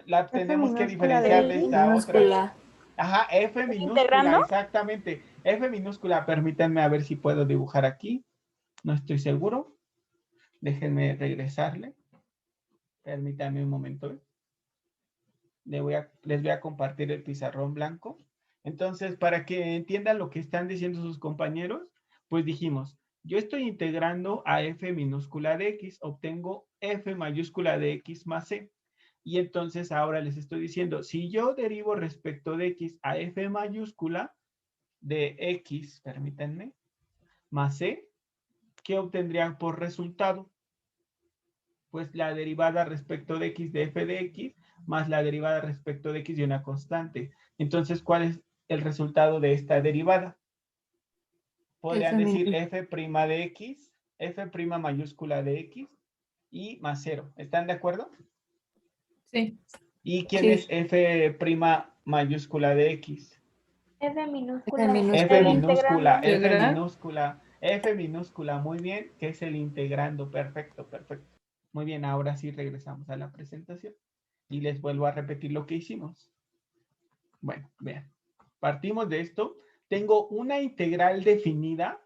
la tenemos que minúscula diferenciar de de x. esta Minúscula. otra. Ajá, F minúscula, ¿Integrando? exactamente. F minúscula, permítanme a ver si puedo dibujar aquí. No estoy seguro. Déjenme regresarle. Permítanme un momento. Les voy a compartir el pizarrón blanco. Entonces, para que entiendan lo que están diciendo sus compañeros, pues dijimos, yo estoy integrando a f minúscula de x, obtengo f mayúscula de x más c. Y entonces ahora les estoy diciendo, si yo derivo respecto de x a f mayúscula de x, permítanme, más c, ¿qué obtendrían por resultado? Pues la derivada respecto de x de f de x más la derivada respecto de x de una constante. Entonces, ¿cuál es el resultado de esta derivada? Podrían decir f' de x, f' mayúscula de x y más 0. ¿Están de acuerdo? Sí. ¿Y quién es f' mayúscula de x? F minúscula. F minúscula, F ¿Integral? minúscula, F minúscula, muy bien, que es el integrando, perfecto. Muy bien, ahora sí regresamos a la presentación y les vuelvo a repetir lo que hicimos. Bueno, vean, partimos de esto. Tengo una integral definida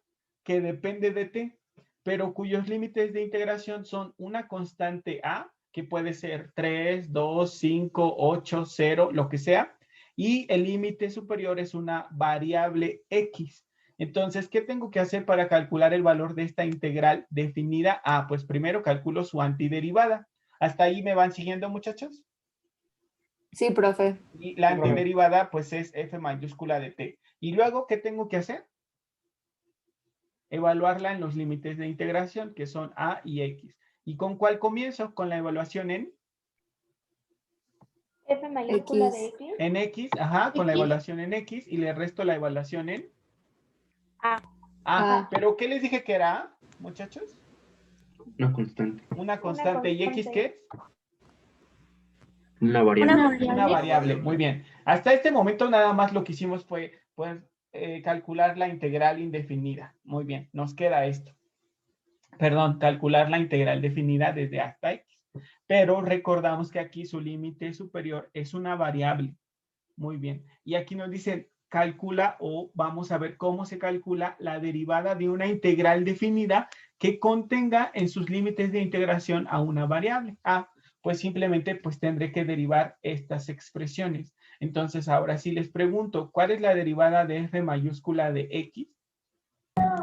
que depende de t, pero cuyos límites de integración son una constante a, que puede ser 3, 2, 5, 8, 0, lo que sea, y el límite superior es una variable x. Entonces, ¿qué tengo que hacer para calcular el valor de esta integral definida? Ah, pues primero calculo su antiderivada. ¿Hasta ahí me van siguiendo, muchachos? Sí, profe. Y la antiderivada, pues es f mayúscula de t. Y luego, ¿qué tengo que hacer? Evaluarla en los límites de integración, que son a y x. ¿Y con cuál comienzo? Con la evaluación en... F mayúscula de x. En x, ajá, con la evaluación en x, y le resto la evaluación en... A. ¿Pero qué les dije que era a, muchachos? Una constante. Una constante. ¿Y x qué es? Una variable. Una variable, muy bien. Hasta este momento nada más lo que hicimos fue calcular la integral indefinida. Muy bien, nos queda esto. Perdón, calcular la integral definida desde hasta x. Pero recordamos que aquí su límite superior es una variable. Muy bien. Y aquí nos dicen, calcula o vamos a ver cómo se calcula la derivada de una integral definida que contenga en sus límites de integración a una variable. Pues simplemente pues tendré que derivar estas expresiones. Entonces ahora sí les pregunto, ¿cuál es la derivada de f mayúscula de x?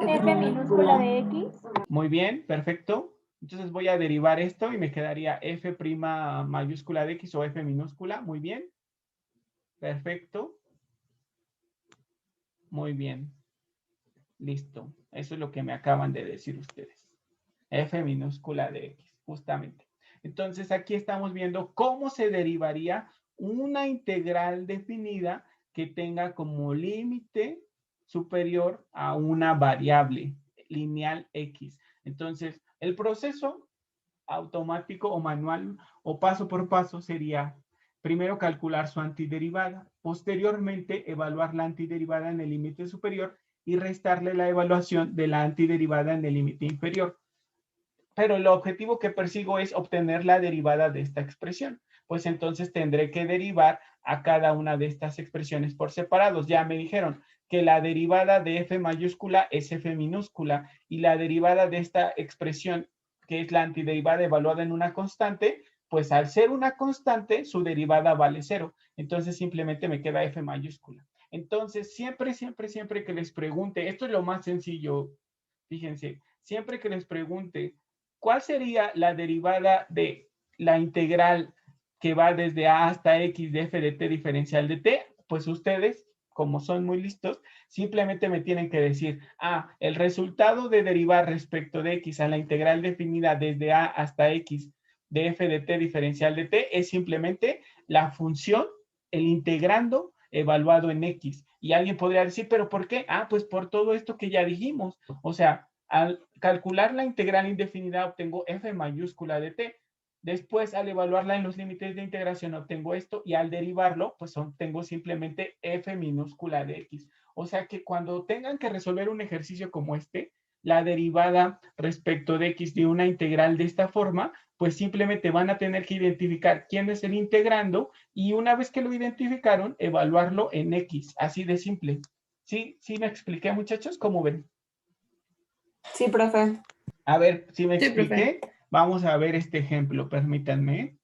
F minúscula de x. Muy bien, perfecto. Entonces voy a derivar esto y me quedaría f' mayúscula de x o f minúscula. Muy bien. Perfecto. Muy bien. Listo. Eso es lo que me acaban de decir ustedes. F minúscula de x, justamente. Entonces aquí estamos viendo cómo se derivaría una integral definida que tenga como límite superior a una variable lineal x. Entonces, el proceso automático o manual o paso por paso sería primero calcular su antiderivada, posteriormente evaluar la antiderivada en el límite superior y restarle la evaluación de la antiderivada en el límite inferior. Pero el objetivo que persigo es obtener la derivada de esta expresión. pues entonces tendré que derivar a cada una de estas expresiones por separados. Ya me dijeron que la derivada de f mayúscula es f minúscula y la derivada de esta expresión, que es la antiderivada evaluada en una constante, pues al ser una constante, su derivada vale 0. Entonces simplemente me queda f mayúscula. Entonces, siempre que les pregunte, esto es lo más sencillo, fíjense, siempre que les pregunte, ¿cuál sería la derivada de la integral que va desde a hasta x de f de t diferencial de t? Pues ustedes, como son muy listos, simplemente me tienen que decir, el resultado de derivar respecto de x a la integral definida desde a hasta x de f de t diferencial de t es simplemente la función, el integrando evaluado en x. Y alguien podría decir, ¿pero por qué? Pues por todo esto que ya dijimos. O sea, al calcular la integral indefinida obtengo f mayúscula de t. Después, al evaluarla en los límites de integración, obtengo esto, y al derivarlo, pues obtengo simplemente f minúscula de x. O sea que cuando tengan que resolver un ejercicio como este, la derivada respecto de x de una integral de esta forma, pues simplemente van a tener que identificar quién es el integrando, y una vez que lo identificaron, evaluarlo en x. Así de simple. ¿Sí me expliqué, muchachos? ¿Cómo ven? Sí, profe. A ver, si me expliqué. Profe. Vamos a ver este ejemplo, permítanme.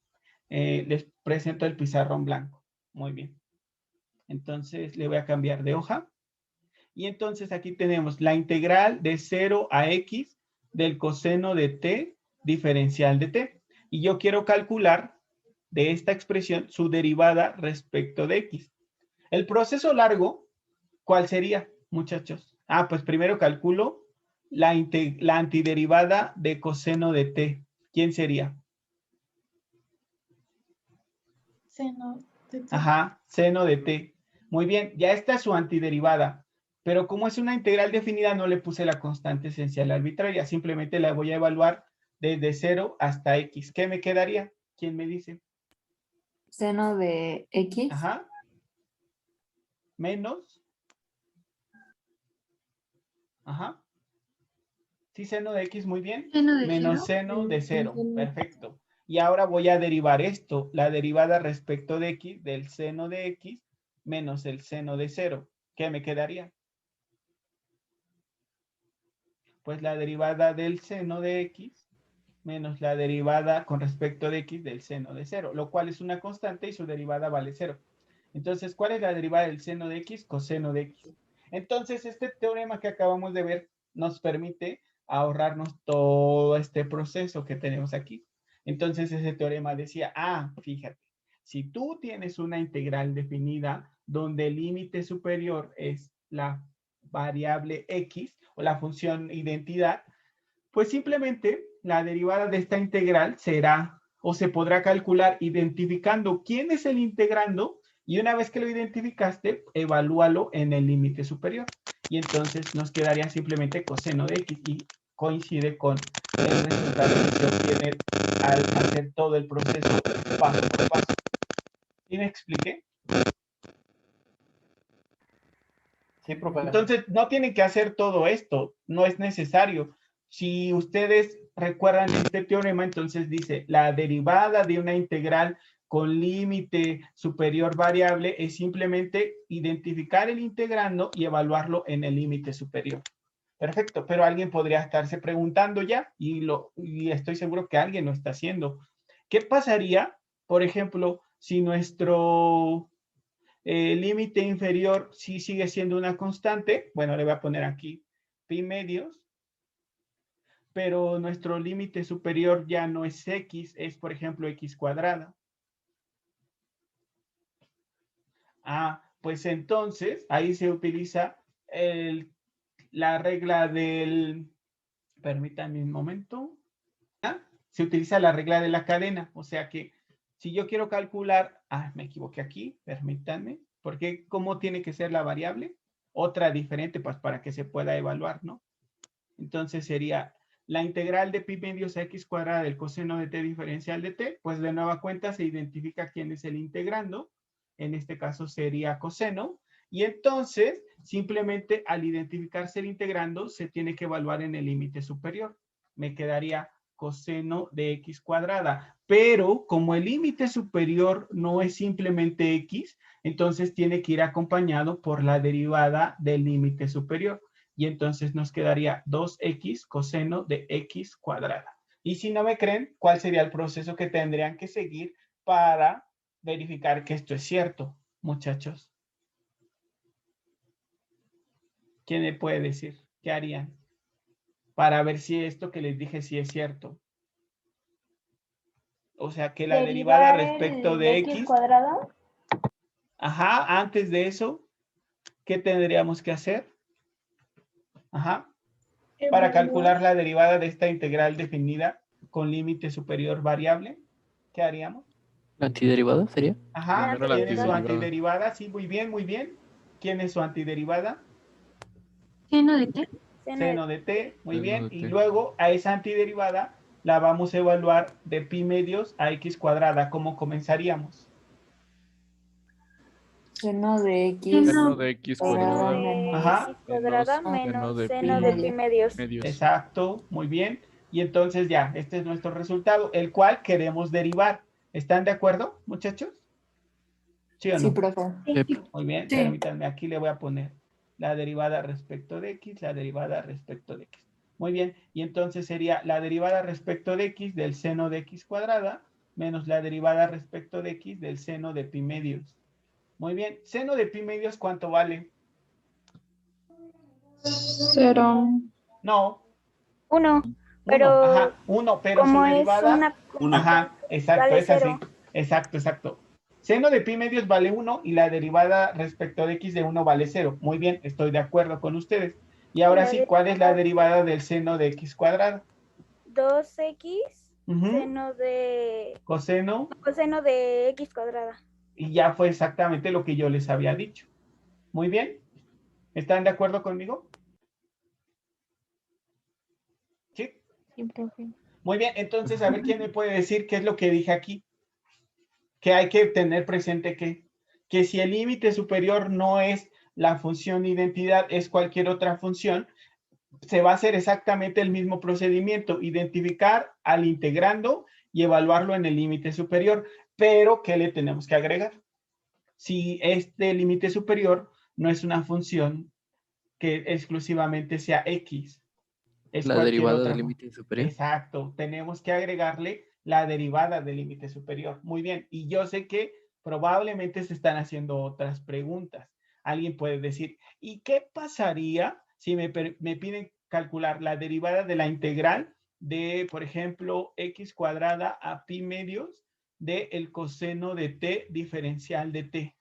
Les presento el pizarrón blanco. Muy bien. Entonces, le voy a cambiar de hoja. Y entonces aquí tenemos la integral de 0 a x del coseno de t diferencial de t. Y yo quiero calcular de esta expresión su derivada respecto de x. El proceso largo, ¿cuál sería, muchachos? Pues primero calculo la antiderivada de coseno de t. ¿Quién sería? Seno de t. Seno de t. Muy bien, ya está su antiderivada. Pero como es una integral definida, no le puse la constante esencial arbitraria. Simplemente la voy a evaluar desde 0 hasta x. ¿Qué me quedaría? ¿Quién me dice? Seno de x. Menos. Sí, seno de x, muy bien. Menos seno de 0. Perfecto. Y ahora voy a derivar esto. La derivada respecto de x del seno de x menos el seno de 0. ¿Qué me quedaría? Pues la derivada del seno de x menos la derivada con respecto de x del seno de 0, lo cual es una constante y su derivada vale 0. Entonces, ¿cuál es la derivada del seno de x? Coseno de x. Entonces, este teorema que acabamos de ver nos permite ahorrarnos todo este proceso que tenemos aquí. Entonces, ese teorema decía, fíjate, si tú tienes una integral definida donde el límite superior es la variable x o la función identidad, pues simplemente la derivada de esta integral será o se podrá calcular identificando quién es el integrando, y una vez que lo identificaste, evalúalo en el límite superior. Y entonces nos quedaría simplemente coseno de x y coincide con el resultado que se obtiene al hacer todo el proceso paso por paso. ¿Sí me expliqué? Sí, profe. Entonces, no tienen que hacer todo esto, no es necesario. Si ustedes recuerdan este teorema, entonces dice, la derivada de una integral con límite superior variable es simplemente identificar el integrando y evaluarlo en el límite superior. Perfecto, pero alguien podría estarse preguntando ya, y estoy seguro que alguien lo está haciendo. ¿Qué pasaría, por ejemplo, si nuestro límite inferior sí sigue siendo una constante? Bueno, le voy a poner aquí pi medios, pero nuestro límite superior ya no es x, es por ejemplo x cuadrada. Pues entonces ahí se utiliza la regla del, permítanme un momento, se utiliza la regla de la cadena, o sea que si yo quiero calcular, me equivoqué aquí, permítanme, porque ¿cómo tiene que ser la variable? Otra diferente, pues para que se pueda evaluar, ¿no? Entonces sería la integral de pi medios a x cuadrada del coseno de t diferencial de t, pues de nueva cuenta se identifica quién es el integrando, en este caso sería coseno, y entonces simplemente al identificarse el integrando se tiene que evaluar en el límite superior. Me quedaría coseno de x cuadrada. pero como el límite superior no es simplemente x, entonces tiene que ir acompañado por la derivada del límite superior. Y entonces nos quedaría 2x coseno de x cuadrada. Y si no me creen, ¿cuál sería el proceso que tendrían que seguir para verificar que esto es cierto, muchachos? ¿Quién me puede decir? ¿Qué harían? Para ver si esto que les dije sí es cierto. O sea, que la derivada respecto de x cuadrado. Ajá, antes de eso, ¿qué tendríamos que hacer? Ajá. Para calcular la derivada de esta integral definida con límite superior variable, ¿qué haríamos? ¿La antiderivada sería? Ajá, Primero la ¿quién es su antiderivada. antiderivada? Sí, muy bien, muy bien. ¿Quién es su antiderivada? Seno de t. Seno de t, muy Seno bien. de Y t. luego a esa antiderivada la vamos a evaluar de pi medios a x cuadrada. ¿Cómo comenzaríamos? Seno de x. Seno de x cuadrada Ajá. X cuadrada menos menos seno de pi medios. Exacto, muy bien. Y entonces ya, este es nuestro resultado, el cual queremos derivar. ¿Están de acuerdo, muchachos? ¿Sí o no? Sí, profe. Sí. Muy bien, Sí. permítanme, aquí le voy a poner la derivada respecto de x, la derivada respecto de x. Muy bien, y entonces sería la derivada respecto de x del seno de x cuadrada menos la derivada respecto de x del seno de pi medios. Muy bien, seno de pi medios, ¿cuánto vale? 0. No. 1. Pero Ajá, 1, pero su como es derivada. una Ajá, exacto, vale es así. 0. Exacto, exacto. Seno de pi medios vale 1 y la derivada respecto de x de 1 vale 0. Muy bien, estoy de acuerdo con ustedes. Y ahora La sí, ¿cuál es la derivada del seno de x cuadrado? 2x Ujú. seno de Coseno. coseno de x cuadrada. Y ya fue exactamente lo que yo les había dicho. Muy bien. ¿Están de acuerdo conmigo? ¿Sí? Sí, profe. Muy bien, entonces a ver quién me puede decir qué es lo que dije aquí. Que hay que tener presente que si el límite superior no es la función identidad, es cualquier otra función, se va a hacer exactamente el mismo procedimiento, identificar al integrando y evaluarlo en el límite superior. Pero, ¿qué le tenemos que agregar? Si este límite superior no es una función que exclusivamente sea x, es La cualquier derivada otra. del límite superior. Exacto, tenemos que agregarle la derivada del límite superior. Muy bien, y yo sé que probablemente se están haciendo otras preguntas. Alguien puede decir, ¿y qué pasaría si me piden calcular la derivada de la integral de, por ejemplo, x cuadrada a pi medios de el coseno de t diferencial de t?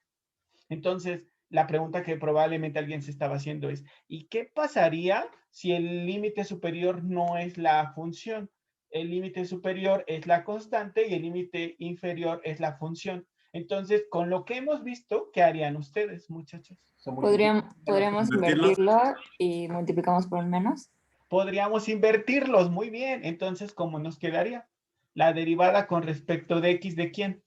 Entonces, la pregunta que probablemente alguien se estaba haciendo es, ¿y qué pasaría si el límite superior no es la función? El límite superior es la constante y el límite inferior es la función. Entonces, con lo que hemos visto, ¿qué harían ustedes, muchachos? Podríamos invertirlo y multiplicamos por un menos. Podríamos invertirlos, muy bien. Entonces, ¿cómo nos quedaría? La derivada con respecto de x, ¿de quién?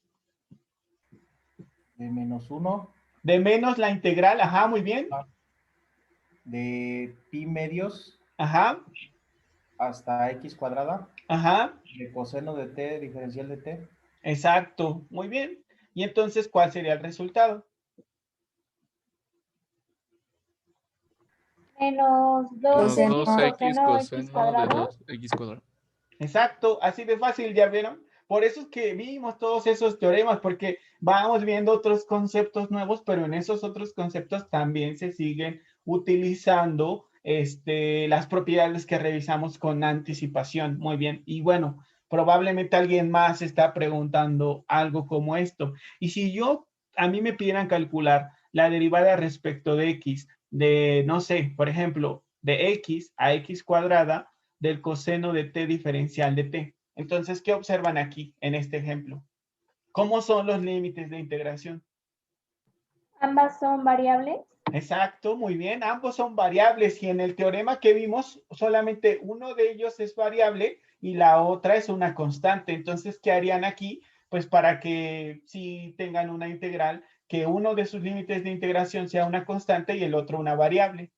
De menos 1. De menos la integral, ajá, muy bien. De pi medios. Ajá. Hasta x cuadrada. Ajá. De coseno de t diferencial de t. Exacto, muy bien. Y entonces, ¿cuál sería el resultado? Menos 2x coseno x cuadrado. de 2x cuadrado. Exacto, así de fácil, ¿ya vieron? Por eso es que vimos todos esos teoremas, porque vamos viendo otros conceptos nuevos, pero en esos otros conceptos también se siguen utilizando las propiedades que revisamos con anticipación. Muy bien, y bueno, probablemente alguien más está preguntando algo como esto. Y si a mí me pidieran calcular la derivada respecto de x, de, no sé, por ejemplo, de x a x cuadrada del coseno de t diferencial de t. Entonces, ¿qué observan aquí en este ejemplo? ¿Cómo son los límites de integración? Ambas son variables. Exacto, muy bien. Ambos son variables y en el teorema que vimos, solamente uno de ellos es variable y la otra es una constante. Entonces, ¿qué harían aquí? Pues para que si tengan una integral, que uno de sus límites de integración sea una constante y el otro una variable.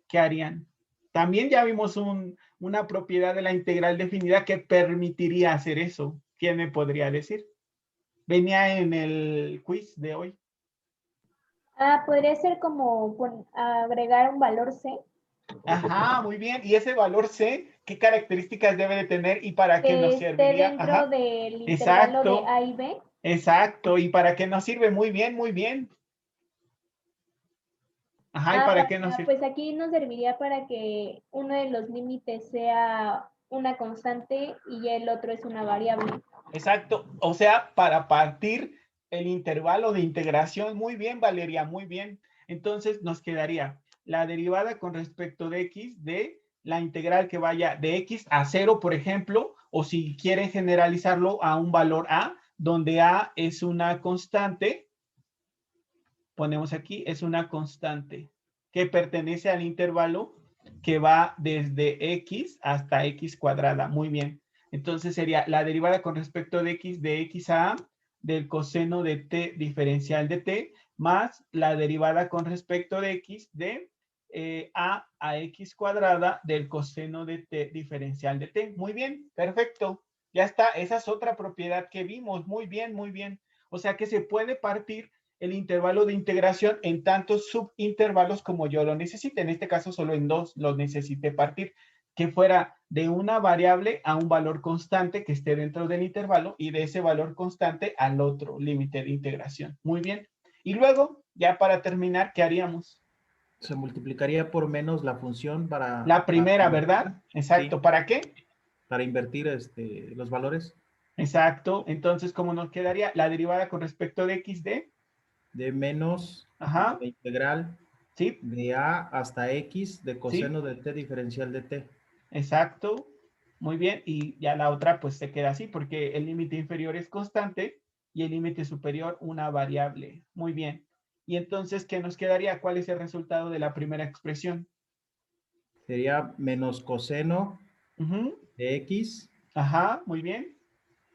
¿Qué harían? También ya vimos una propiedad de la integral definida que permitiría hacer eso. ¿Quién me podría decir? Venía en el quiz de hoy. Podría ser como agregar un valor C. Ajá, muy bien. ¿Y ese valor C, qué características debe de tener y para qué nos serviría? Dentro Ajá. del intervalo de A y B. Exacto. ¿Y para qué nos sirve? Muy bien, muy bien. Ajá, ¿y para qué nos sirve? Pues aquí nos serviría para que uno de los límites sea una constante y el otro es una variable. Exacto. O sea, para partir el intervalo de integración. Muy bien, Valeria, muy bien. Entonces nos quedaría la derivada con respecto de x de la integral que vaya de x a 0, por ejemplo, o si quieren generalizarlo a un valor a, donde a es una constante, ponemos aquí, es una constante que pertenece al intervalo que va desde x hasta x cuadrada. Muy bien. Entonces sería la derivada con respecto de x a del coseno de t diferencial de t más la derivada con respecto de x de a x cuadrada del coseno de t diferencial de t. Muy bien, perfecto. Ya está, esa es otra propiedad que vimos. Muy bien, muy bien. O sea que se puede partir el intervalo de integración en tantos subintervalos como yo lo necesite. En este caso solo en 2 lo necesité partir, que fuera de una variable a un valor constante que esté dentro del intervalo y de ese valor constante al otro límite de integración. Muy bien. Y luego, ya para terminar, ¿qué haríamos? Se multiplicaría por menos la función para... La primera, ¿verdad? Exacto. Sí. ¿Para qué? Para invertir los valores. Exacto. Entonces, ¿cómo nos quedaría? La derivada con respecto de x de menos la integral de a hasta x de coseno de t diferencial de t. Exacto. Muy bien. Y ya la otra pues se queda así porque el límite inferior es constante y el límite superior una variable. Muy bien. Y entonces, ¿qué nos quedaría? ¿Cuál es el resultado de la primera expresión? Sería menos coseno de x. Ajá, muy bien.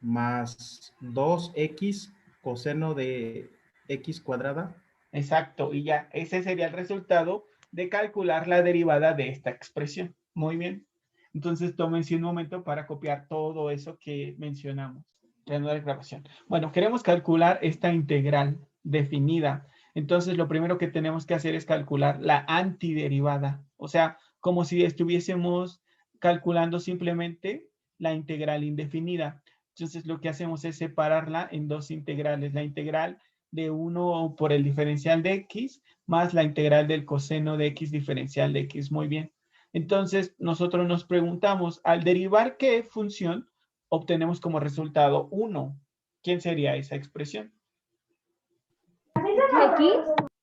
Más 2x coseno de x cuadrada. Exacto, y ya, ese sería el resultado de calcular la derivada de esta expresión. Muy bien. Entonces, tómense un momento para copiar todo eso que mencionamos. Reanudar la grabación. Bueno, queremos calcular esta integral definida. Entonces, lo primero que tenemos que hacer es calcular la antiderivada. O sea, como si estuviésemos calculando simplemente la integral indefinida. Entonces, lo que hacemos es separarla en dos integrales. La integral de 1 por el diferencial de x más la integral del coseno de x diferencial de x. Muy bien. Entonces, nosotros nos preguntamos, al derivar qué función, obtenemos como resultado 1. ¿Quién sería esa expresión?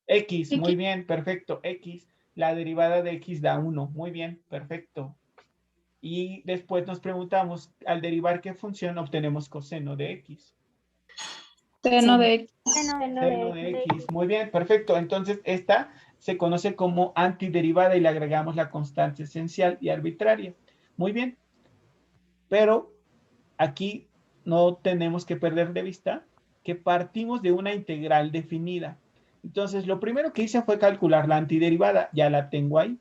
X, muy bien, perfecto. X, la derivada de x da 1. Muy bien, perfecto. Y después nos preguntamos, al derivar qué función, obtenemos coseno de x. Seno de x. Seno de x. Muy bien, perfecto. Entonces, esta se conoce como antiderivada y le agregamos la constante esencial y arbitraria. Muy bien. Pero aquí no tenemos que perder de vista que partimos de una integral definida. Entonces, lo primero que hice fue calcular la antiderivada. Ya la tengo ahí.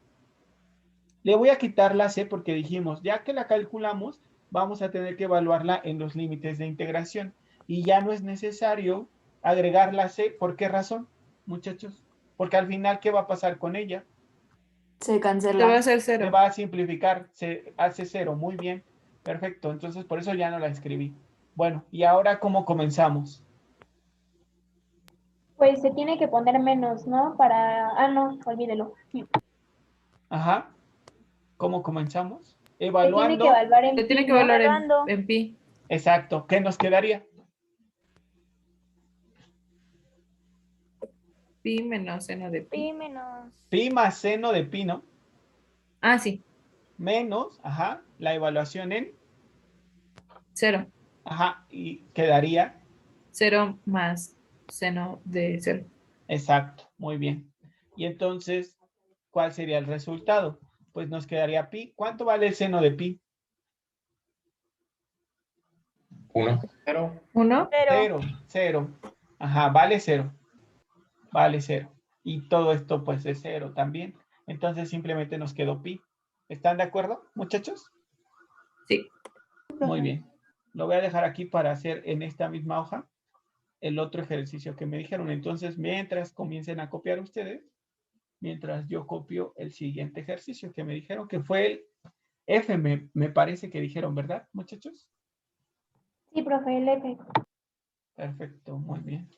Le voy a quitar la c porque dijimos, ya que la calculamos, vamos a tener que evaluarla en los límites de integración. Y ya no es necesario agregar la c. ¿Por qué razón, muchachos? Porque al final, ¿qué va a pasar con ella? Se cancela. Se va a hacer 0. Se va a simplificar, se hace 0. Muy bien, perfecto. Entonces, por eso ya no la escribí. Bueno, ¿y ahora cómo comenzamos? Pues se tiene que poner menos, ¿no? No, olvídelo. Ajá. ¿Cómo comenzamos? Evaluando. Se tiene que evaluar en pi. Exacto. ¿Qué nos quedaría? Pi menos seno de pi. Pi menos. Pi más seno de pi, ¿no? Ah, sí. Menos, ajá, la evaluación en 0. Ajá, y quedaría 0 más seno de 0. Exacto, muy bien. Y entonces, ¿cuál sería el resultado? Pues nos quedaría pi. ¿Cuánto vale el seno de pi? 1. 0. 1. 0. Ajá, vale 0. Vale 0. Y todo esto pues es 0 también. Entonces simplemente nos quedó pi. ¿Están de acuerdo, muchachos? Sí. Muy bien. lo voy a dejar aquí para hacer en esta misma hoja el otro ejercicio que me dijeron. Entonces, mientras comiencen a copiar ustedes, mientras yo copio el siguiente ejercicio que me dijeron, que fue el F, me parece que dijeron, ¿verdad, muchachos? Sí, profe, el F. Perfecto, muy bien.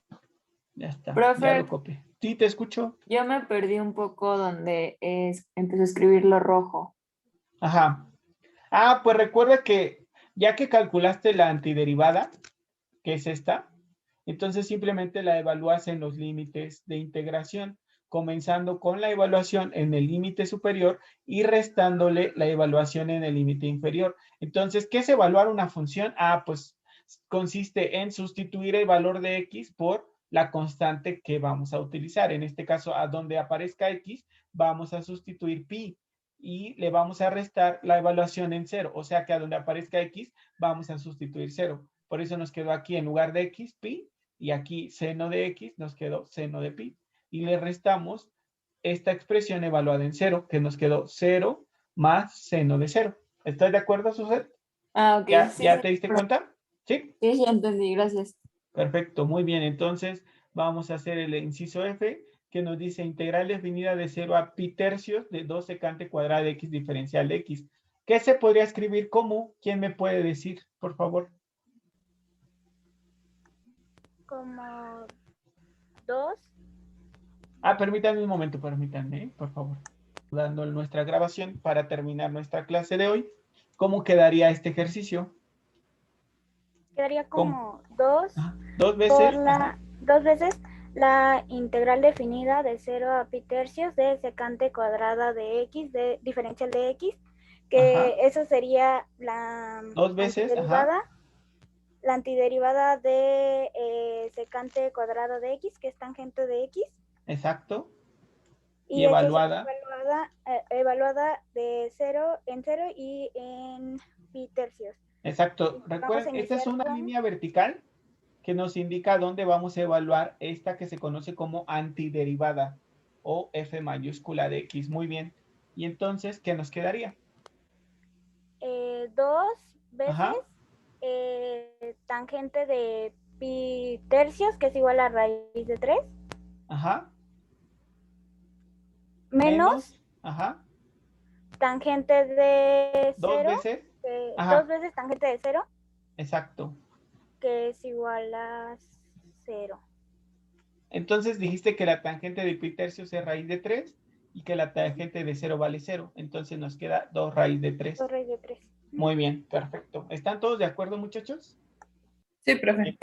Ya está, Profe, ya lo copié. Sí, te escucho. Yo me perdí un poco donde empecé a escribir lo rojo. Ajá. Ah, pues recuerda que ya que calculaste la antiderivada, que es esta, entonces simplemente la evalúas en los límites de integración, comenzando con la evaluación en el límite superior y restándole la evaluación en el límite inferior. Entonces, ¿qué es evaluar una función? Ah, pues consiste en sustituir el valor de x por la constante que vamos a utilizar. En este caso, a donde aparezca x, vamos a sustituir pi y le vamos a restar la evaluación en 0. O sea que a donde aparezca x, vamos a sustituir 0. Por eso nos quedó aquí en lugar de x, pi, y aquí seno de x nos quedó seno de pi. Y le restamos esta expresión evaluada en 0, que nos quedó 0 más seno de 0. ¿Estás de acuerdo, Suset? Ah, ok. ¿Ya te diste cuenta? ¿Sí? Sí, ya entendí, gracias. Perfecto, muy bien. Entonces, vamos a hacer el inciso F, que nos dice integral definida de 0 a pi tercios de 2 secante cuadrada de x diferencial de x. ¿Qué se podría escribir como? ¿Quién me puede decir, por favor? Como 2. Ah, permítanme un momento, permítanme, por favor. Dando nuestra grabación para terminar nuestra clase de hoy. ¿Cómo quedaría este ejercicio? Quedaría como 2 ¿2 veces? Dos veces la integral definida de 0 a pi tercios de secante cuadrada de x, de diferencial de x, que eso sería la 2 veces, la antiderivada de secante cuadrado de x, que es tangente de x. Exacto. Y evaluada. Evaluada de 0 y en pi tercios. Exacto. Recuerden, esta es una línea vertical que nos indica dónde vamos a evaluar esta que se conoce como antiderivada o f mayúscula de x. Muy bien. Y entonces, ¿qué nos quedaría? 2 veces tangente de pi tercios, que es igual a raíz de 3. Ajá. Menos tangente de 0. 2 veces. 2 veces tangente de 0. Exacto. Que es igual a 0. Entonces dijiste que la tangente de pi tercios es raíz de 3 y que la tangente de 0 vale 0. Entonces nos queda 2 raíz de 3. 2 raíz de 3. Muy bien, perfecto. ¿Están todos de acuerdo, muchachos? Sí, profe.